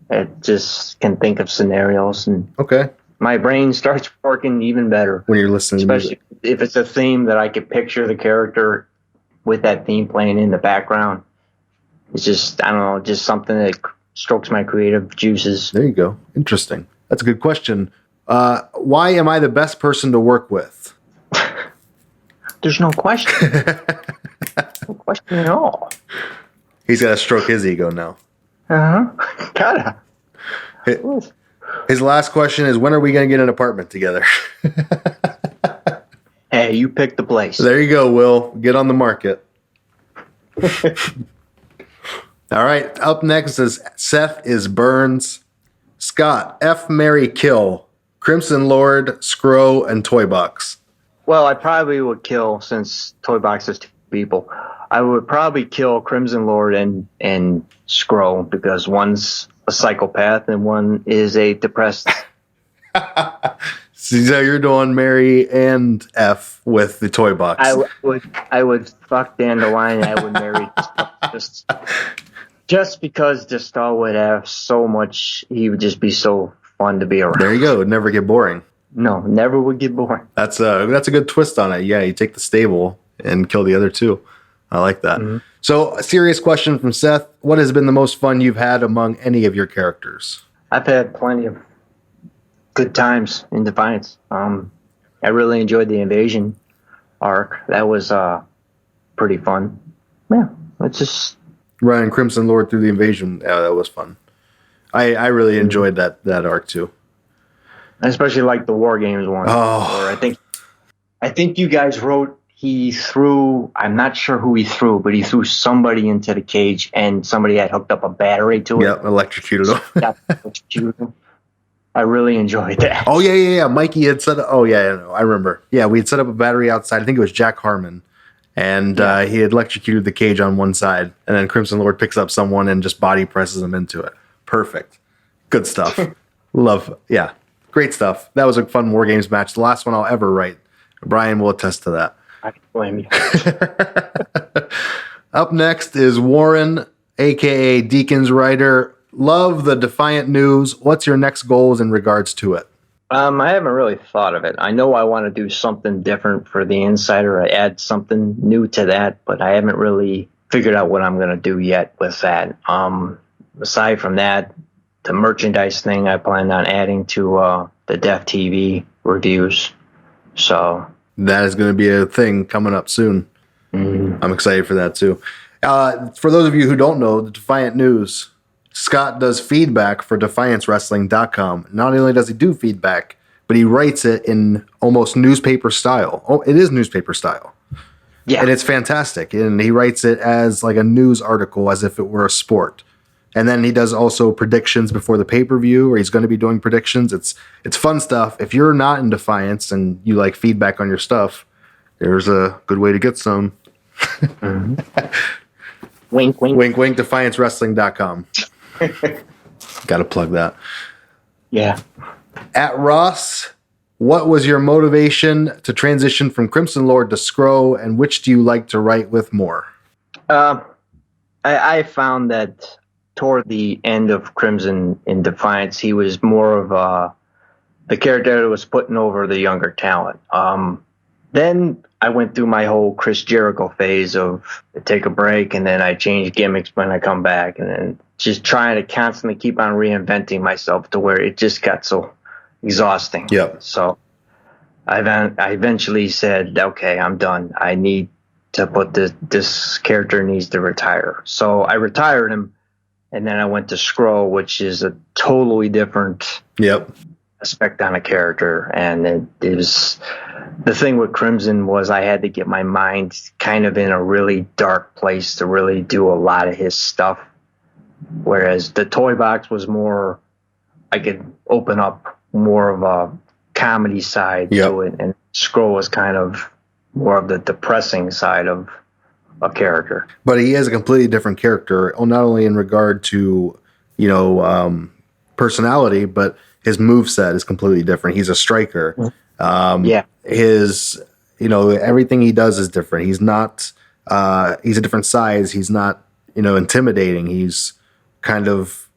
It just can think of scenarios, and Okay. my brain starts working even better. When you're listening Especially to music. if it's a theme that I could picture the character with that theme playing in the background. It's just, I don't know, just something that strokes my creative juices. There you go. Interesting. That's a good question. Why am I the best person to work with? There's no question. No question at all. He's got to stroke his ego now. Uh-huh. Gotta. His last question is, when are we going to get an apartment together? Hey, you pick the place. There you go, Will. Get on the market. All right. Up next is Seth is Burns. Scott, F, Mary, Kill, Crimson Lord, Scrow, and Toy Box. Well, I probably would kill, since Toy Box is two people, I would probably kill Crimson Lord and Scroll, because one's a psychopath and one is a depressed. So you're doing Mary and F with the Toy Box. I would fuck Dandelion. I would marry just because Distal would have so much. He would just be so fun to be around. There you go. It'd never get boring. No, never would get bored. That's a good twist on it. Yeah, you take the stable and kill the other two. I like that. Mm-hmm. So, a serious question from Seth. What has been the most fun you've had among any of your characters? I've had plenty of good times in Defiance. I really enjoyed the invasion arc. That was pretty fun. Yeah, it's just running Crimson Lord through the invasion. Yeah, that was fun. I really enjoyed that arc too. I especially like the War Games one. Oh, where I think you guys wrote. He threw, I'm not sure who he threw, but he threw somebody into the cage and somebody had hooked up a battery to it. Yep, electrocuted him. I really enjoyed that. Oh, yeah. Mikey had set up, I remember. Yeah, we had set up a battery outside. I think it was Jack Harmon. And he had electrocuted the cage on one side. And then Crimson Lord picks up someone and just body presses them into it. Perfect. Good stuff. Yeah, great stuff. That was a fun War Games match. The last one I'll ever write. Brian will attest to that. I can blame you. Up next is Warren, a.k.a. Deacon's Writer. Love the Defiant news. What's your next goals in regards to it? I haven't really thought of it. I know I want to do something different for the Insider. I add something new to that, but I haven't really figured out what I'm going to do yet with that. Aside from that, the merchandise thing I plan on adding to the Def TV reviews. So that is going to be a thing coming up soon. Mm-hmm. I'm excited for that too. For those of you who don't know, the Defiant News, Scott does feedback for DefianceWrestling.com. Not only does he do feedback, but he writes it in almost newspaper style. Oh, it is newspaper style. Yeah. And it's fantastic. And he writes it as like a news article, as if it were a sport. And then he does also predictions before the pay-per-view, or he's going to be doing predictions. It's fun stuff. If you're not in Defiance and you like feedback on your stuff, there's a good way to get some. Mm-hmm. Wink, wink. Wink, wink, DefianceWrestling.com. Got to plug that. Yeah. At Ross, what was your motivation to transition from Crimson Lord to Scrow, and which do you like to write with more? I found that toward the end of Crimson in Defiance, he was more of the character that was putting over the younger talent. Then I went through my whole Chris Jericho phase of take a break, and then I change gimmicks when I come back, and then just trying to constantly keep on reinventing myself to where it just got so exhausting. Yep. So I eventually said, okay, I'm done. I need to put this character needs to retire. So I retired him, and then I went to Scrow, which is a totally different aspect on a character. And it was the thing with Crimson was I had to get my mind kind of in a really dark place to really do a lot of his stuff. Whereas the Toy Box was more, I could open up more of a comedy side to it, and Scroll was kind of more of the depressing side of a character. But he is a completely different character, not only in regard to, personality, but his moveset is completely different. He's a striker. His, everything he does is different. He's not, he's a different size. He's not, intimidating. He's kind of,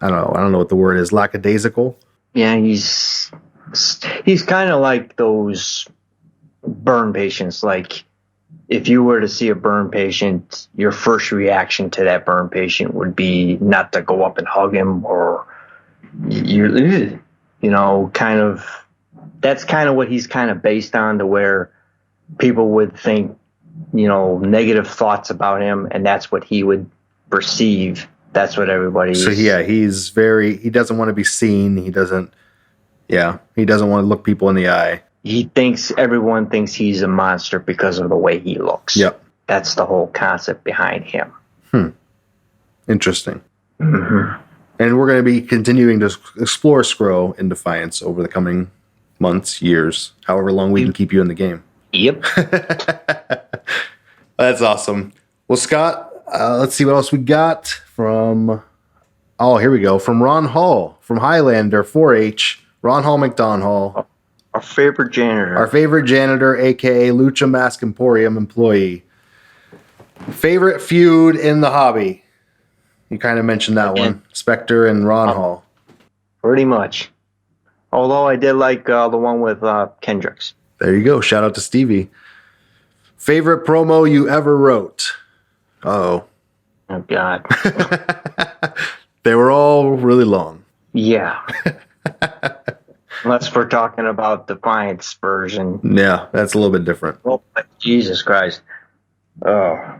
I don't know what the word is, lackadaisical. Yeah, he's kind of like those burn patients. Like, if you were to see a burn patient, your first reaction to that burn patient would be not to go up and hug him, or kind of, that's kind of what he's kind of based on, to where people would think, negative thoughts about him, and that's what he would perceive. That's what everybody. So he doesn't want to be seen. He doesn't want to look people in the eye. Everyone thinks he's a monster because of the way he looks. Yep. That's the whole concept behind him. Interesting. Mm-hmm. And we're going to be continuing to explore Scrow in Defiance over the coming months, years, however long we can keep you in the game. Yep. That's awesome. Well, Scott, let's see what else we got from... Oh, here we go. From Ron Hall, from Highlander 4-H. Ron Hall McDonald. Our favorite janitor. a.k.a. Lucha Mask Emporium employee. Favorite feud in the hobby? You kind of mentioned that one. Spectre and Ron Hall. Pretty much. Although I did like the one with Kendricks. There you go. Shout out to Stevie. Favorite promo you ever wrote? Uh-oh. Oh, God. They were all really long. Yeah. Unless we're talking about Defiance version. Yeah, that's a little bit different. Oh, Jesus Christ. Oh,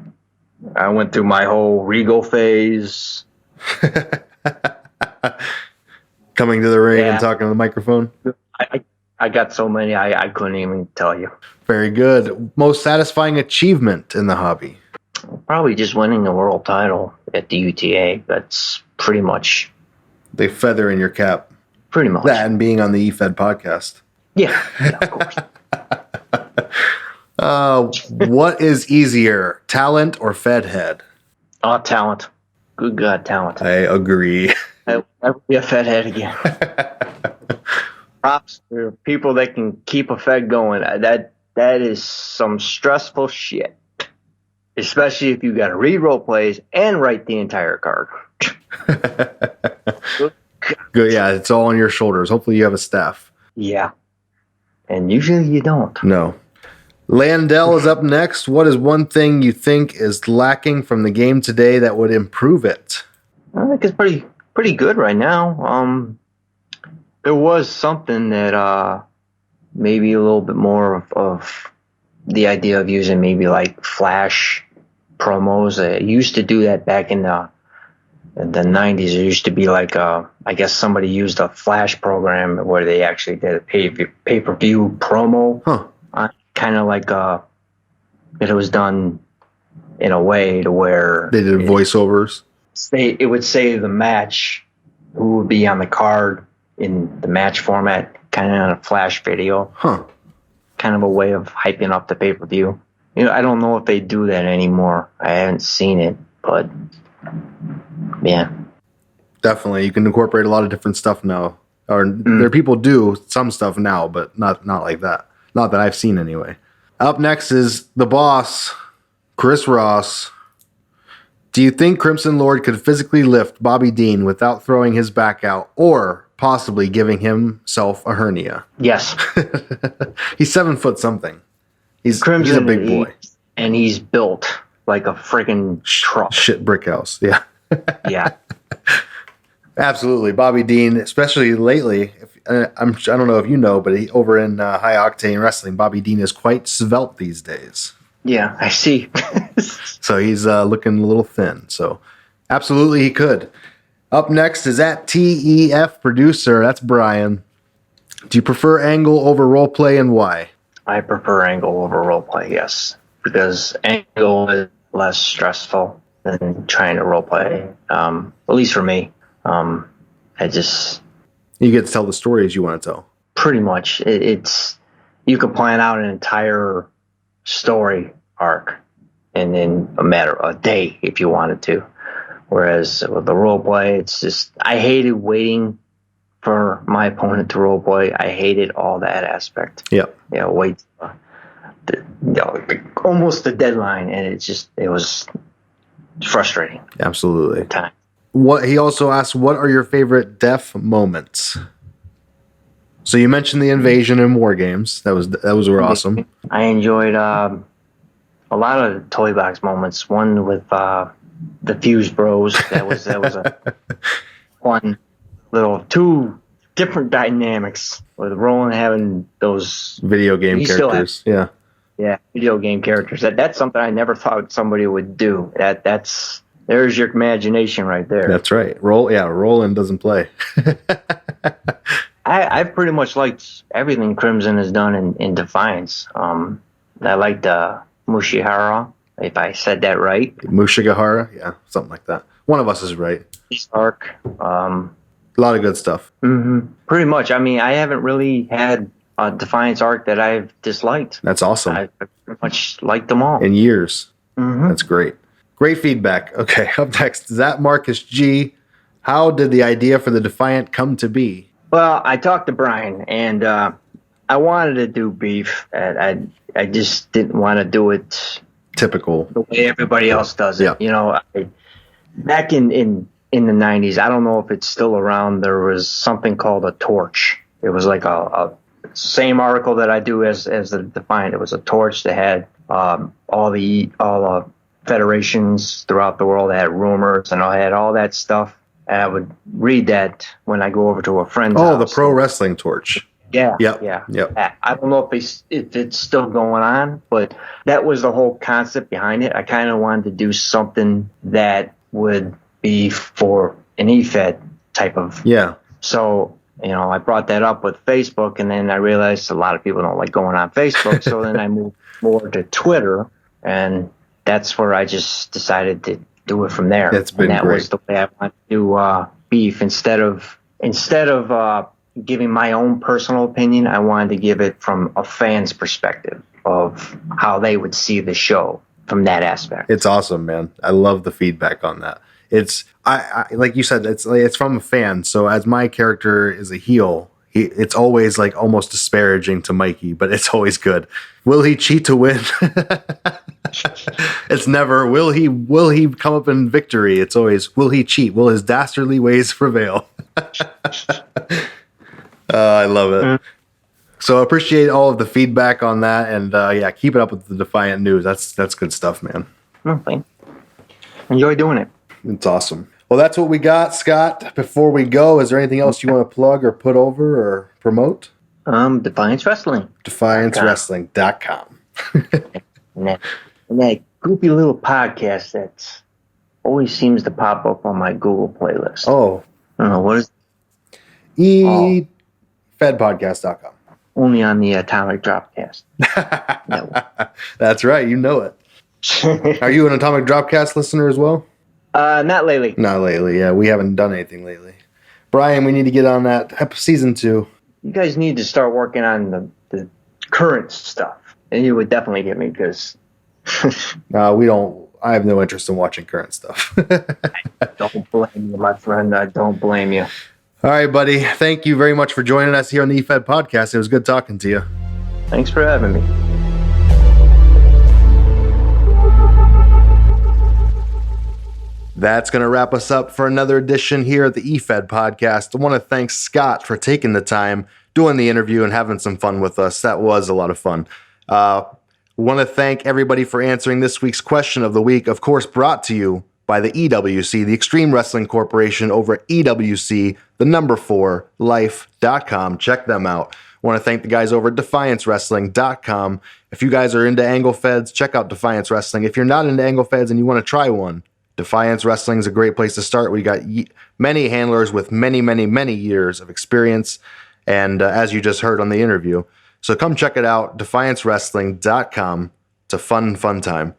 I went through my whole Regal phase. Coming to the ring and talking to the microphone. I got so many, I couldn't even tell you. Very good. Most satisfying achievement in the hobby? Probably just winning the world title at the UTA. That's pretty much... The feather in your cap. Pretty much. That and being on the EFed podcast. Yeah, of course. What is easier, talent or Fed head? Oh, talent. Good God, talent. I agree. I'll never be a Fed head again. Props for people that can keep a Fed going. That is some stressful shit. Especially if you got to read role plays and write the entire card. Good, yeah, it's all on your shoulders. Hopefully you have a staff. Yeah. And usually you don't. No. Landell is up next. What is one thing you think is lacking from the game today that would improve it? I think it's pretty good right now. There was something that maybe a little bit more of the idea of using maybe like flash promos. I used to do that back in the 90s. There used to be like I guess somebody used a flash program where they actually did a pay-per-view promo. Kind of like it was done in a way to where they did voiceovers. It would say the match, who would be on the card in the match format, kind of on a flash video. Kind of a way of hyping up the pay-per-view. I don't know if they do that anymore. I haven't seen it, but yeah. Definitely. You can incorporate a lot of different stuff now. Or there are people do some stuff now, but not like that. Not that I've seen anyway. Up next is the boss, Chris Ross. Do you think Crimson Lord could physically lift Bobby Dean without throwing his back out or possibly giving himself a hernia? Yes. He's 7 foot something. He's a big boy. And he's built like a friggin' truck. Shit brick house. Yeah. Yeah. Absolutely. Bobby Dean, especially lately, I don't know if you know, but over in High Octane Wrestling, Bobby Dean is quite svelte these days. Yeah, I see. So he's looking a little thin. So absolutely he could. Up next is at TEF Producer. That's Brian. Do you prefer angle over role play, and why? I prefer angle over role play, yes. Because angle is less stressful than trying to role play. At least for me. You get to tell the stories you want to tell. Pretty much. It's you could plan out an entire story arc in a matter of a day if you wanted to. Whereas with the role play, it's just I hated waiting for my opponent to role play. I hated all that aspect. Yeah. Wait almost the deadline, and it was frustrating. Absolutely. At times. What he also asked, what are your favorite Def moments? So you mentioned the invasion and war games. That were awesome. I enjoyed a lot of Toy Box moments. One with the Fuse Bros. That was a fun little 2 different dynamics with Roland having those video game characters. Yeah, video game characters. That's something I never thought somebody would do. There's your imagination right there. That's right. Roland doesn't play. I've pretty much liked everything Crimson has done in Defiance. I liked Mushihara, if I said that right. Mushigahara, yeah, something like that. One of us is right. Arc. A lot of good stuff. Mm-hmm. Pretty much. I mean, I haven't really had a Defiance arc that I've disliked. That's awesome. I pretty much liked them all. In years. Mm-hmm. That's great. Great feedback. Okay, up next is at Marcus G. How did the idea for the Defiant come to be? Well, I talked to Brian, and I wanted to do beef. And I just didn't want to do it typical the way everybody else does it. Yeah. Back in the 90s, I don't know if it's still around, there was something called a torch. It was like a same article that I do as the Defiant. It was a torch that had all the federations throughout the world that had rumors, and I had all that stuff. And I would read that when I go over to a friend's house. The Pro Wrestling Torch. Yeah. Yep. Yeah. I don't know if it's still going on, but that was the whole concept behind it. I kind of wanted to do something that would be for an EFed type of. Yeah. So, I brought that up with Facebook, and then I realized a lot of people don't like going on Facebook. So then I moved more to Twitter, and that's where I just decided to do it from there. That's been and that great. was the way I wanted to do beef. Instead of giving my own personal opinion, I wanted to give it from a fan's perspective of how they would see the show from that aspect. It's awesome, man. I love the feedback on that. It's I like you said, it's from a fan. So as my character is a heel, it's always like almost disparaging to Mikey, but it's always good. Will he cheat to win? It's never will he come up in victory. It's always will he cheat? Will his dastardly ways prevail? I love it. So I appreciate all of the feedback on that, and keep it up with the Defiant news. That's good stuff, man. Okay. Enjoy doing it. It's awesome. Well, that's what we got, Scott. Before we go, is there anything else you want to plug or put over or promote? Defiance Wrestling. DefianceWrestling.com. and that goopy little podcast that always seems to pop up on my Google playlist. Oh. I don't know, what is EFedPodcast.com. Only on the Atomic Dropcast. That's right. You know it. Are you an Atomic Dropcast listener as well? Not lately. Not lately, yeah. We haven't done anything lately. Brian, we need to get on that season 2. You guys need to start working on the current stuff. And you would definitely get me because... we don't... I have no interest in watching current stuff. I don't blame you, my friend. I don't blame you. All right, buddy. Thank you very much for joining us here on the EFed Podcast. It was good talking to you. Thanks for having me. That's going to wrap us up for another edition here at the EFed podcast. I want to thank Scott for taking the time, doing the interview, and having some fun with us. That was a lot of fun. Want to thank everybody for answering this week's question of the week, of course, brought to you by the EWC, the Extreme Wrestling Corporation, over at EWC, the number 4, life.com. Check them out. Want to thank the guys over at DefianceWrestling.com. If you guys are into angle feds, check out Defiance Wrestling. If you're not into angle feds and you want to try one, Defiance Wrestling is a great place to start. We got many handlers with many, many, many years of experience, and as you just heard on the interview. So come check it out, DefianceWrestling.com. It's a fun time.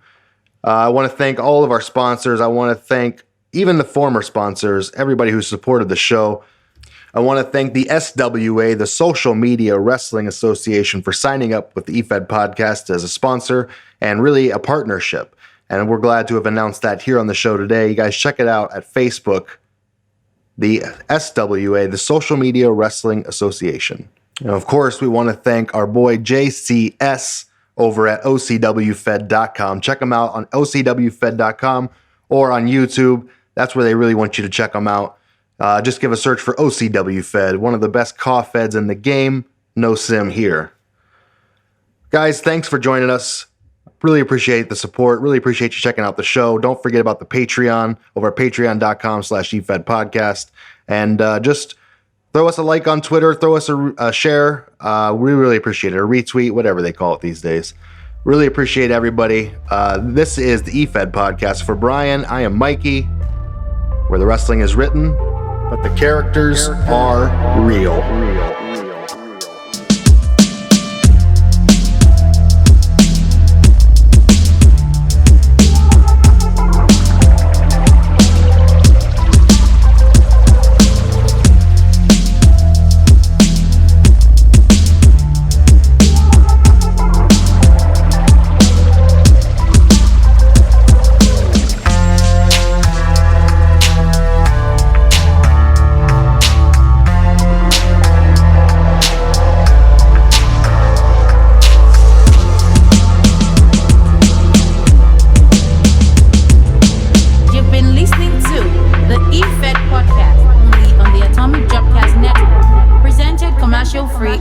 I want to thank all of our sponsors. I want to thank even the former sponsors, everybody who supported the show. I want to thank the SWA, the Social Media Wrestling Association, for signing up with the EFed podcast as a sponsor and really a partnership. And we're glad to have announced that here on the show today. You guys check it out at Facebook, the SWA, the Social Media Wrestling Association. And of course, we want to thank our boy JCS over at OCWFed.com. Check them out on OCWFed.com or on YouTube. That's where they really want you to check them out. Just give a search for OCWFed, one of the best cough feds in the game. No sim here. Guys, thanks for joining us. Really appreciate the support. Really appreciate you checking out the show. Don't forget about the Patreon over at patreon.com/EFed podcast. And just throw us a like on Twitter. Throw us a share. We really appreciate it. A retweet, whatever they call it these days. Really appreciate everybody. This is the EFed podcast. For Brian, I am Mikey, where the wrestling is written, but the characters are real.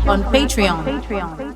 On Patreon.